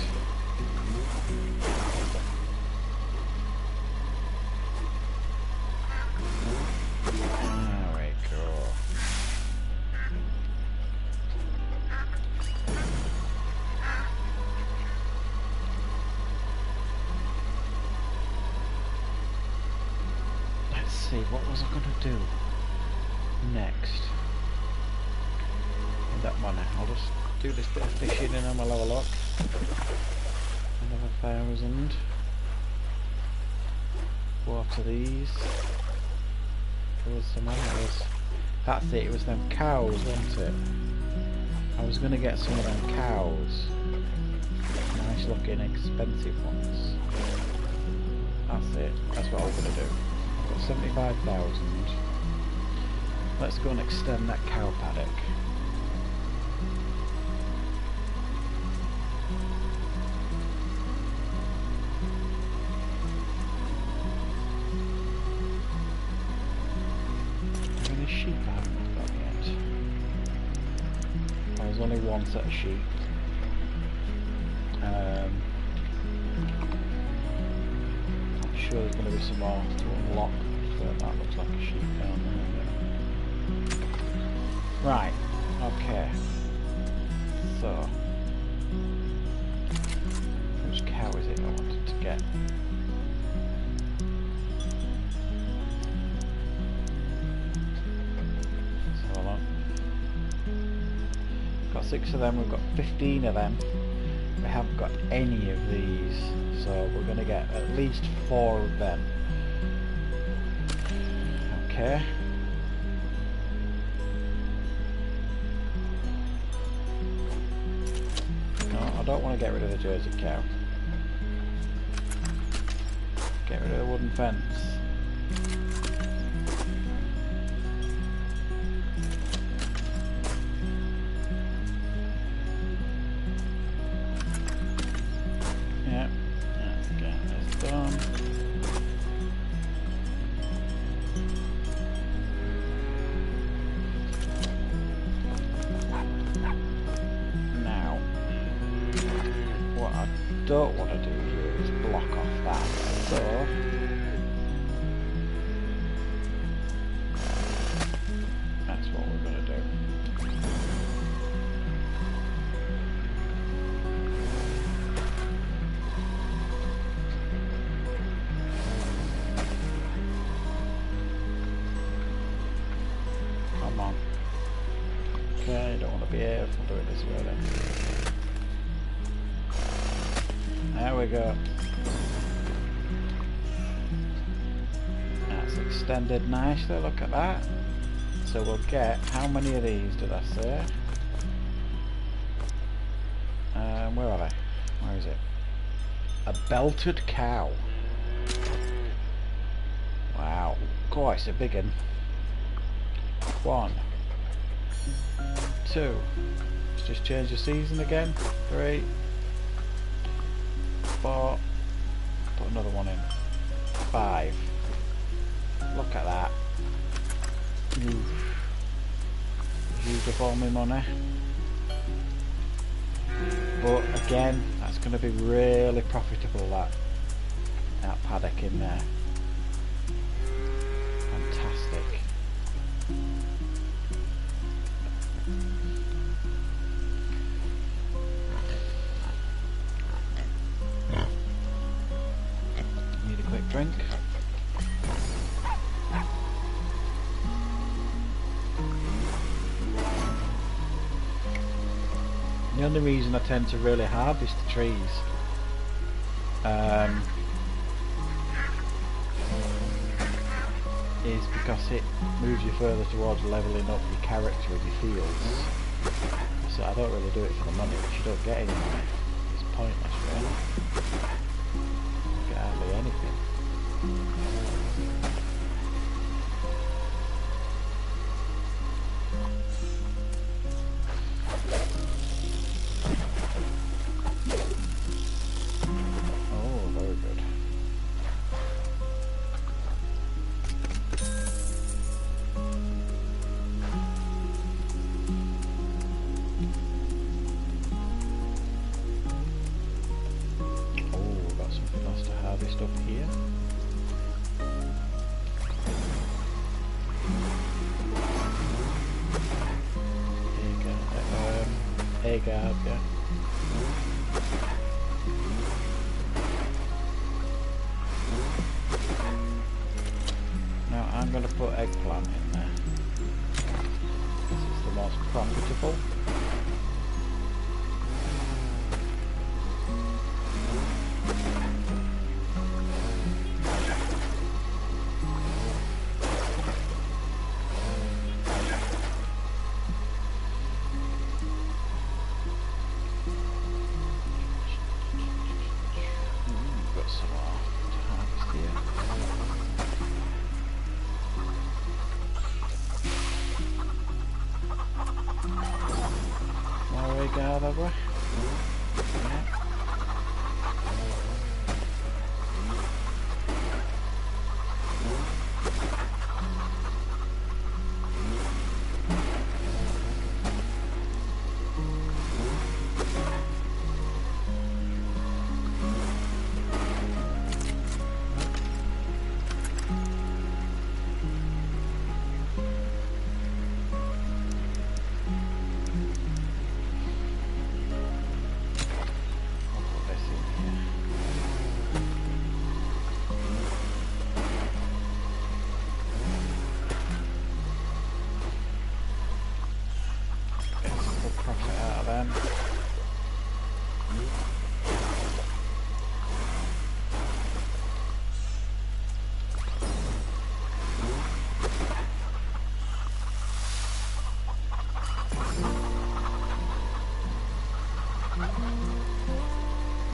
What was I going to do next? With that money, I'll just do this bit of fishing and then we'll have a look. Another 1,000. Water these. There was some others. That's it, it was them cows, wasn't it? I was going to get some of them cows. Nice looking, expensive ones. That's it, that's what I was going to do. 75,000. Let's go and extend that cow paddock. How many sheep I haven't got yet? There's only one set of sheep. I'm sure there's going to be some more to unlock. That looks like a sheep down there. Right, okay. So, which cow is it I wanted to get? So hold on. Got 6 of them, we've got 15 of them. We haven't got any of these, so we're going to get at least 4 of them. Okay. No, I don't want to get rid of the Jersey cow. Get rid of the wooden fence. Yeah, okay, that's done. Now, what I don't want to do here is block off that. So, that's what we're going to do. Come on. Okay, don't want to be here. We'll do it this way then. There we go. That's extended nicely, look at that. So we'll get, how many of these did I say? Where are they? Where is it? A belted cow. Wow. God, it's a big one. 1, 2. Let's just change the season again. 3, 4. Put another one in. 5. Look at that. Used up all my money. But again, that's going to be really profitable, that paddock in there. Fantastic. Need a quick drink. The only reason I tend to really harvest the trees is because it moves you further towards levelling up your character in your fields. So I don't really do it for the money, because you don't get any money. It's pointless, really. You get hardly anything. Up here. Egg guard, yeah. Now I'm going to put eggplant in there. This is the most profitable.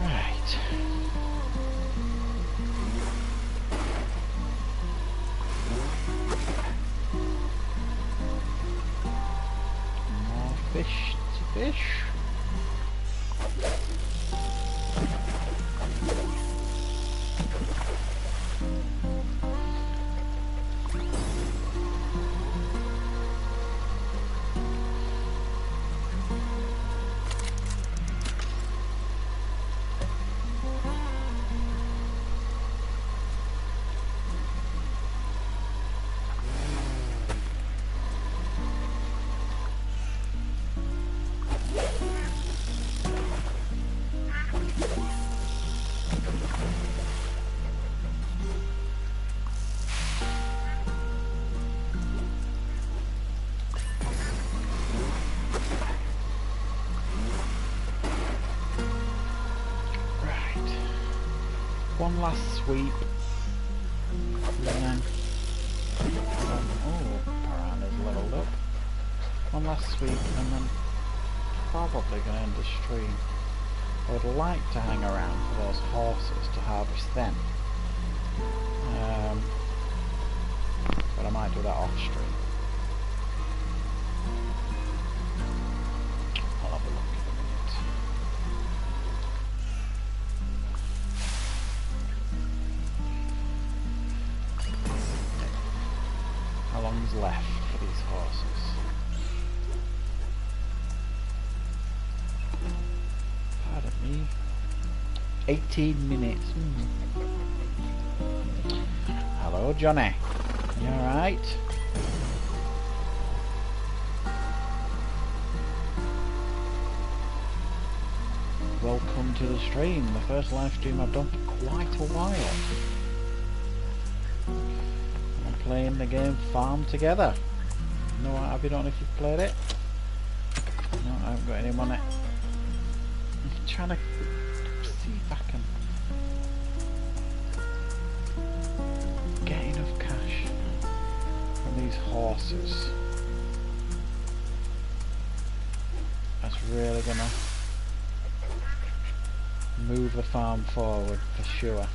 Right. More fish to fish. One last sweep, and then oh, piranha's leveled up. One last sweep, and then probably going to end the stream. I would like to hang around for those horses to harvest them, but I might do that off stream. I'll have a look in a minute. How long's left for these horses? Pardon me. 18 minutes. Hello, Johnny. You alright? Welcome to the stream. The first live stream I've done for quite a while. Playing the game Farm Together. No, have you? Don't know if you've played it. No, I haven't got any money. I'm trying to see if I can get enough cash from these horses. That's really gonna move the farm forward for sure.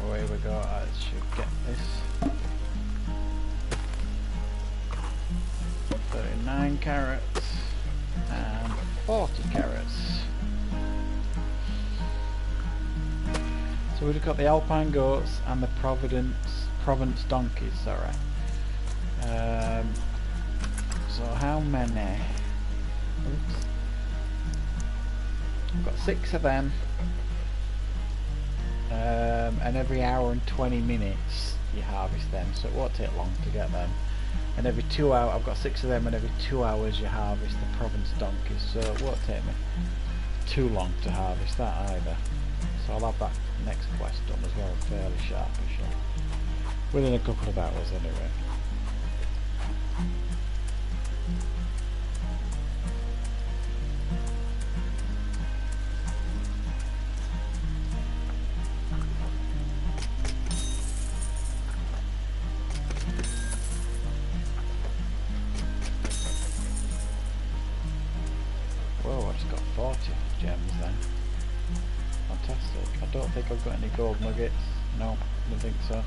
Away we go. I should get this. 39 carrots and 40 carrots. So we've got the Alpine goats and the Provence donkeys, sorry. So how many? Oops. I've got 6 of them. And every hour and 20 minutes you harvest them, so it won't take long to get them. And every 2 hours, I've got 6 of them, and every 2 hours you harvest the Provence donkeys, so it won't take me too long to harvest that either. So I'll have that next quest done as well, fairly sharpish, within a couple of hours anyway. Whoa, I just got 40 gems then. Fantastic. I don't think I've got any gold nuggets. No, I don't think so.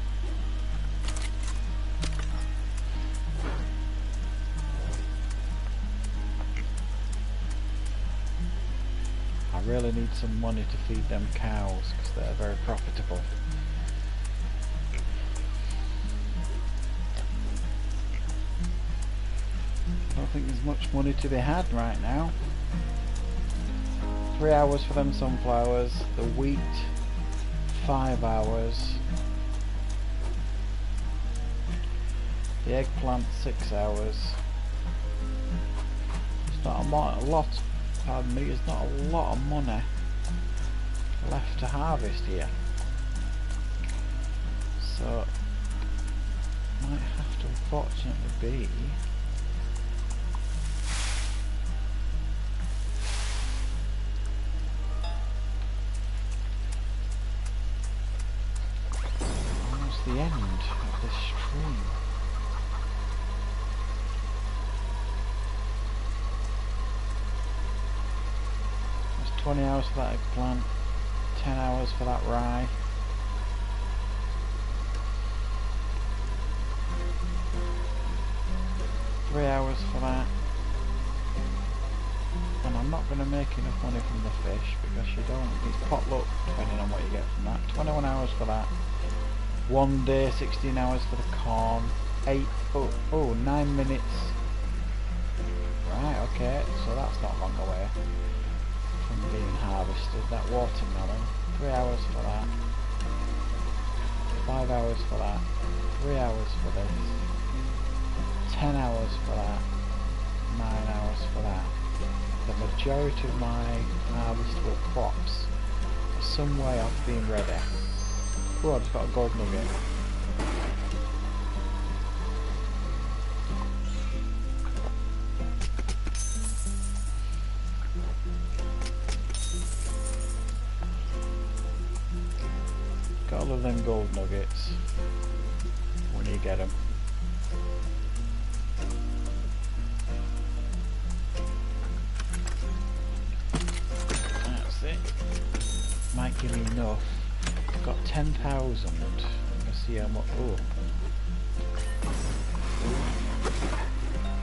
I really need some money to feed them cows because they're very profitable. I don't think there's much money to be had right now. 3 hours for them sunflowers, the wheat 5 hours, the eggplant 6 hours. It's not a lot, pardon me, it's not a lot of money left to harvest here. So might have to unfortunately be almost the end of this stream. There's 20 hours for that eggplant, 10 hours for that rye. $3 for that, and I'm not going to make enough money from the fish because you don't, it's potluck depending on what you get from that. 21 hours for that, 1 day, 16 hours for the corn, 9 minutes, right, okay, so that's not long away from being harvested. That watermelon, 3 hours for that, 5 hours for that, 3 hours for this, 10 hours for that, 9 hours for that. The majority of my harvestable crops are some way off being ready. Oh, I just got a gold nugget. Got all of them gold nuggets when you get them. Might give me enough. I've got 10,000. Let's see how much. Oh,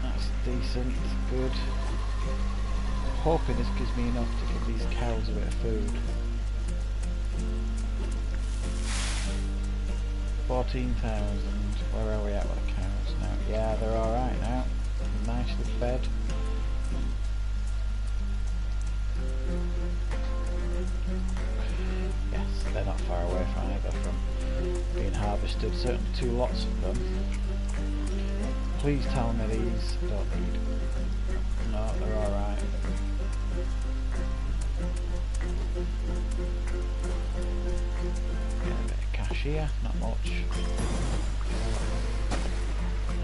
that's decent. Good. I'm hoping this gives me enough to give these cows a bit of food. 14,000. Where are we at with the cows now? Yeah, they're alright now. Nicely fed. They're not far away from either from being harvested, certainly 2 lots of them. Please tell me these don't need. No, they're alright. Get a bit of cash here, not much.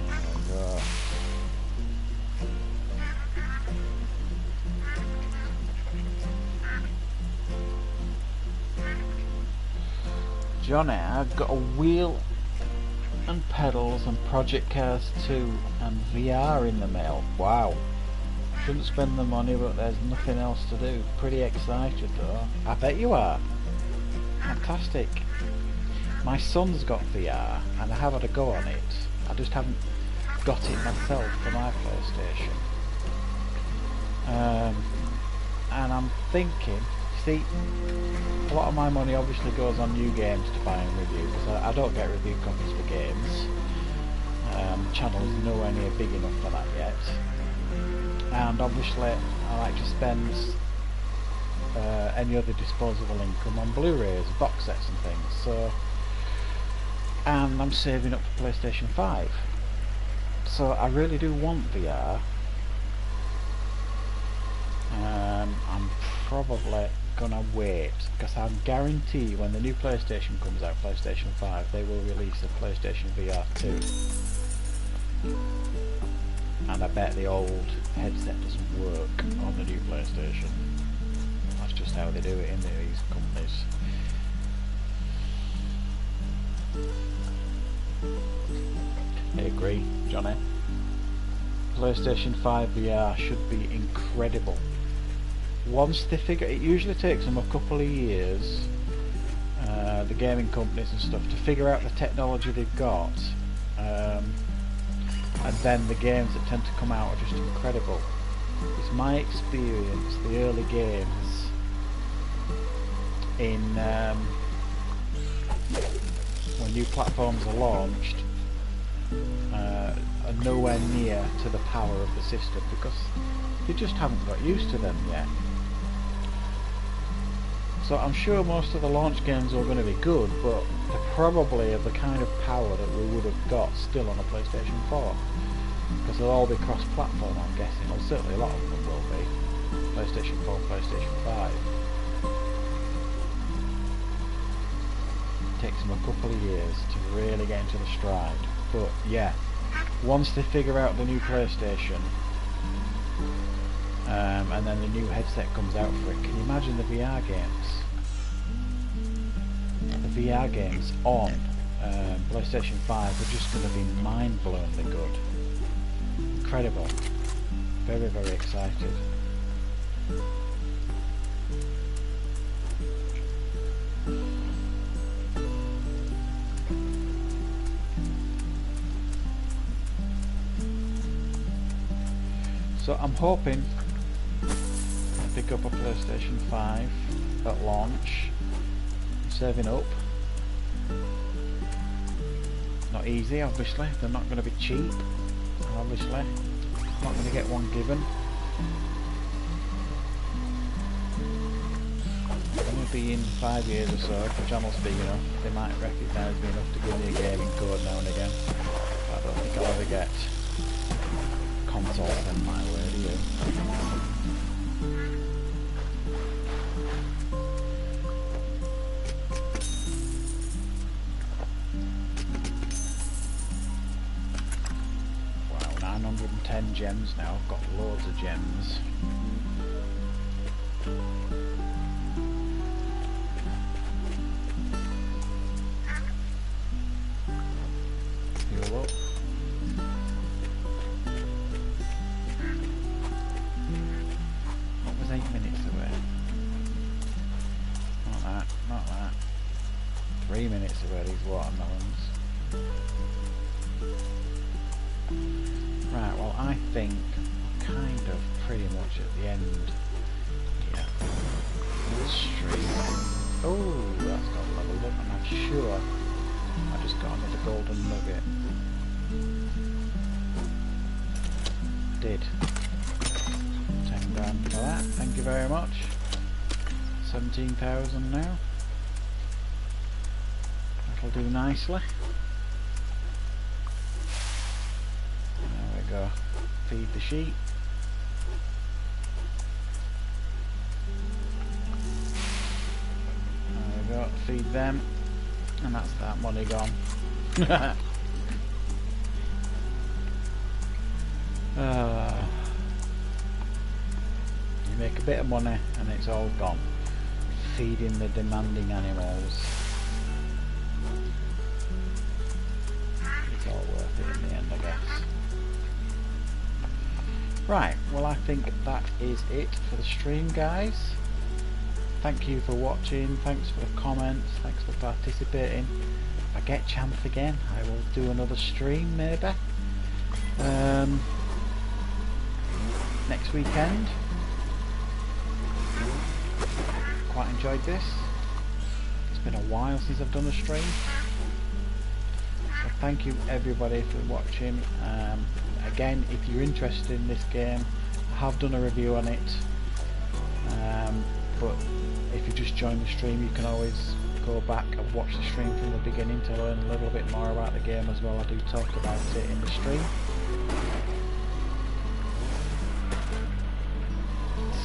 There we go. Johnny, I've got a wheel and pedals and Project Cars 2 and VR in the mail. Wow. Shouldn't spend the money, but there's nothing else to do. Pretty excited though. I bet you are. Fantastic. My son's got VR and I have had a go on it. I just haven't got it myself for my PlayStation. And I'm thinking, see, a lot of my money obviously goes on new games to buy and review because I don't get review copies for games. The channel is nowhere near big enough for that yet. And obviously I like to spend any other disposable income on Blu-rays, box sets and things. So, and I'm saving up for PlayStation 5. So I really do want VR. I'm probably gonna wait because I guarantee when the new PlayStation comes out, PlayStation 5, they will release a PlayStation VR 2. And I bet the old headset doesn't work on the new PlayStation. That's just how they do it in these companies. I agree, Johnny. PlayStation 5 VR should be incredible. Once they figure, it usually takes them a couple of years, the gaming companies and stuff, to figure out the technology they've got, and then the games that tend to come out are just incredible. It's my experience, the early games in when new platforms are launched are nowhere near to the power of the system because they just haven't got used to them yet. So I'm sure most of the launch games are going to be good, but they're probably of the kind of power that we would have got still on a PlayStation 4. Because they'll all be cross-platform, I'm guessing, or certainly a lot of them will be. PlayStation 4 and PlayStation 5. takes them a couple of years to really get into the stride. But yeah, once they figure out the new PlayStation, and then the new headset comes out for it, can you imagine the VR games? The VR games on PlayStation 5 are just going to be mind-blowingly good. Incredible. Very, very excited. So I'm hoping I pick up a PlayStation 5 at launch. I'm saving up. Not easy, obviously. They're not going to be cheap. Obviously, not going to get one given. Maybe in 5 years or so, if the channel's big enough, they might recognise me enough to give me a gaming code now and again. But I don't think I'll ever get console sent my way, do you? Wow, 910 gems now. I've got loads of gems. Heal up. What was 8 minutes away? Not that, not that. 3 minutes away, these watermelons. Right, well I think we're kind of pretty much at the end. Yeah. This stream. Oh, that's got leveled up, and I'm sure I just got another golden nugget. Did. 10 grand for that, thank you very much. 17,000 now. That'll do nicely. There we go. Feed the sheep. There we go, feed them. And that's that money gone. You make a bit of money and it's all gone. Feeding the demanding animals. It's all worth it in the end, I guess. Right, well I think that is it for the stream, guys. Thank you for watching, thanks for the comments, thanks for participating. If I get chance again, I will do another stream maybe. Next weekend. Quite enjoyed this. It's been a while since I've done a stream. So thank you everybody for watching. Again, if you're interested in this game, I have done a review on it. But if you just join the stream, you can always go back and watch the stream from the beginning to learn a little bit more about the game as well. I do talk about it in the stream.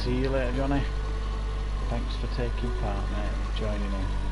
See you later, Johnny. Thanks for taking part, mate, joining in.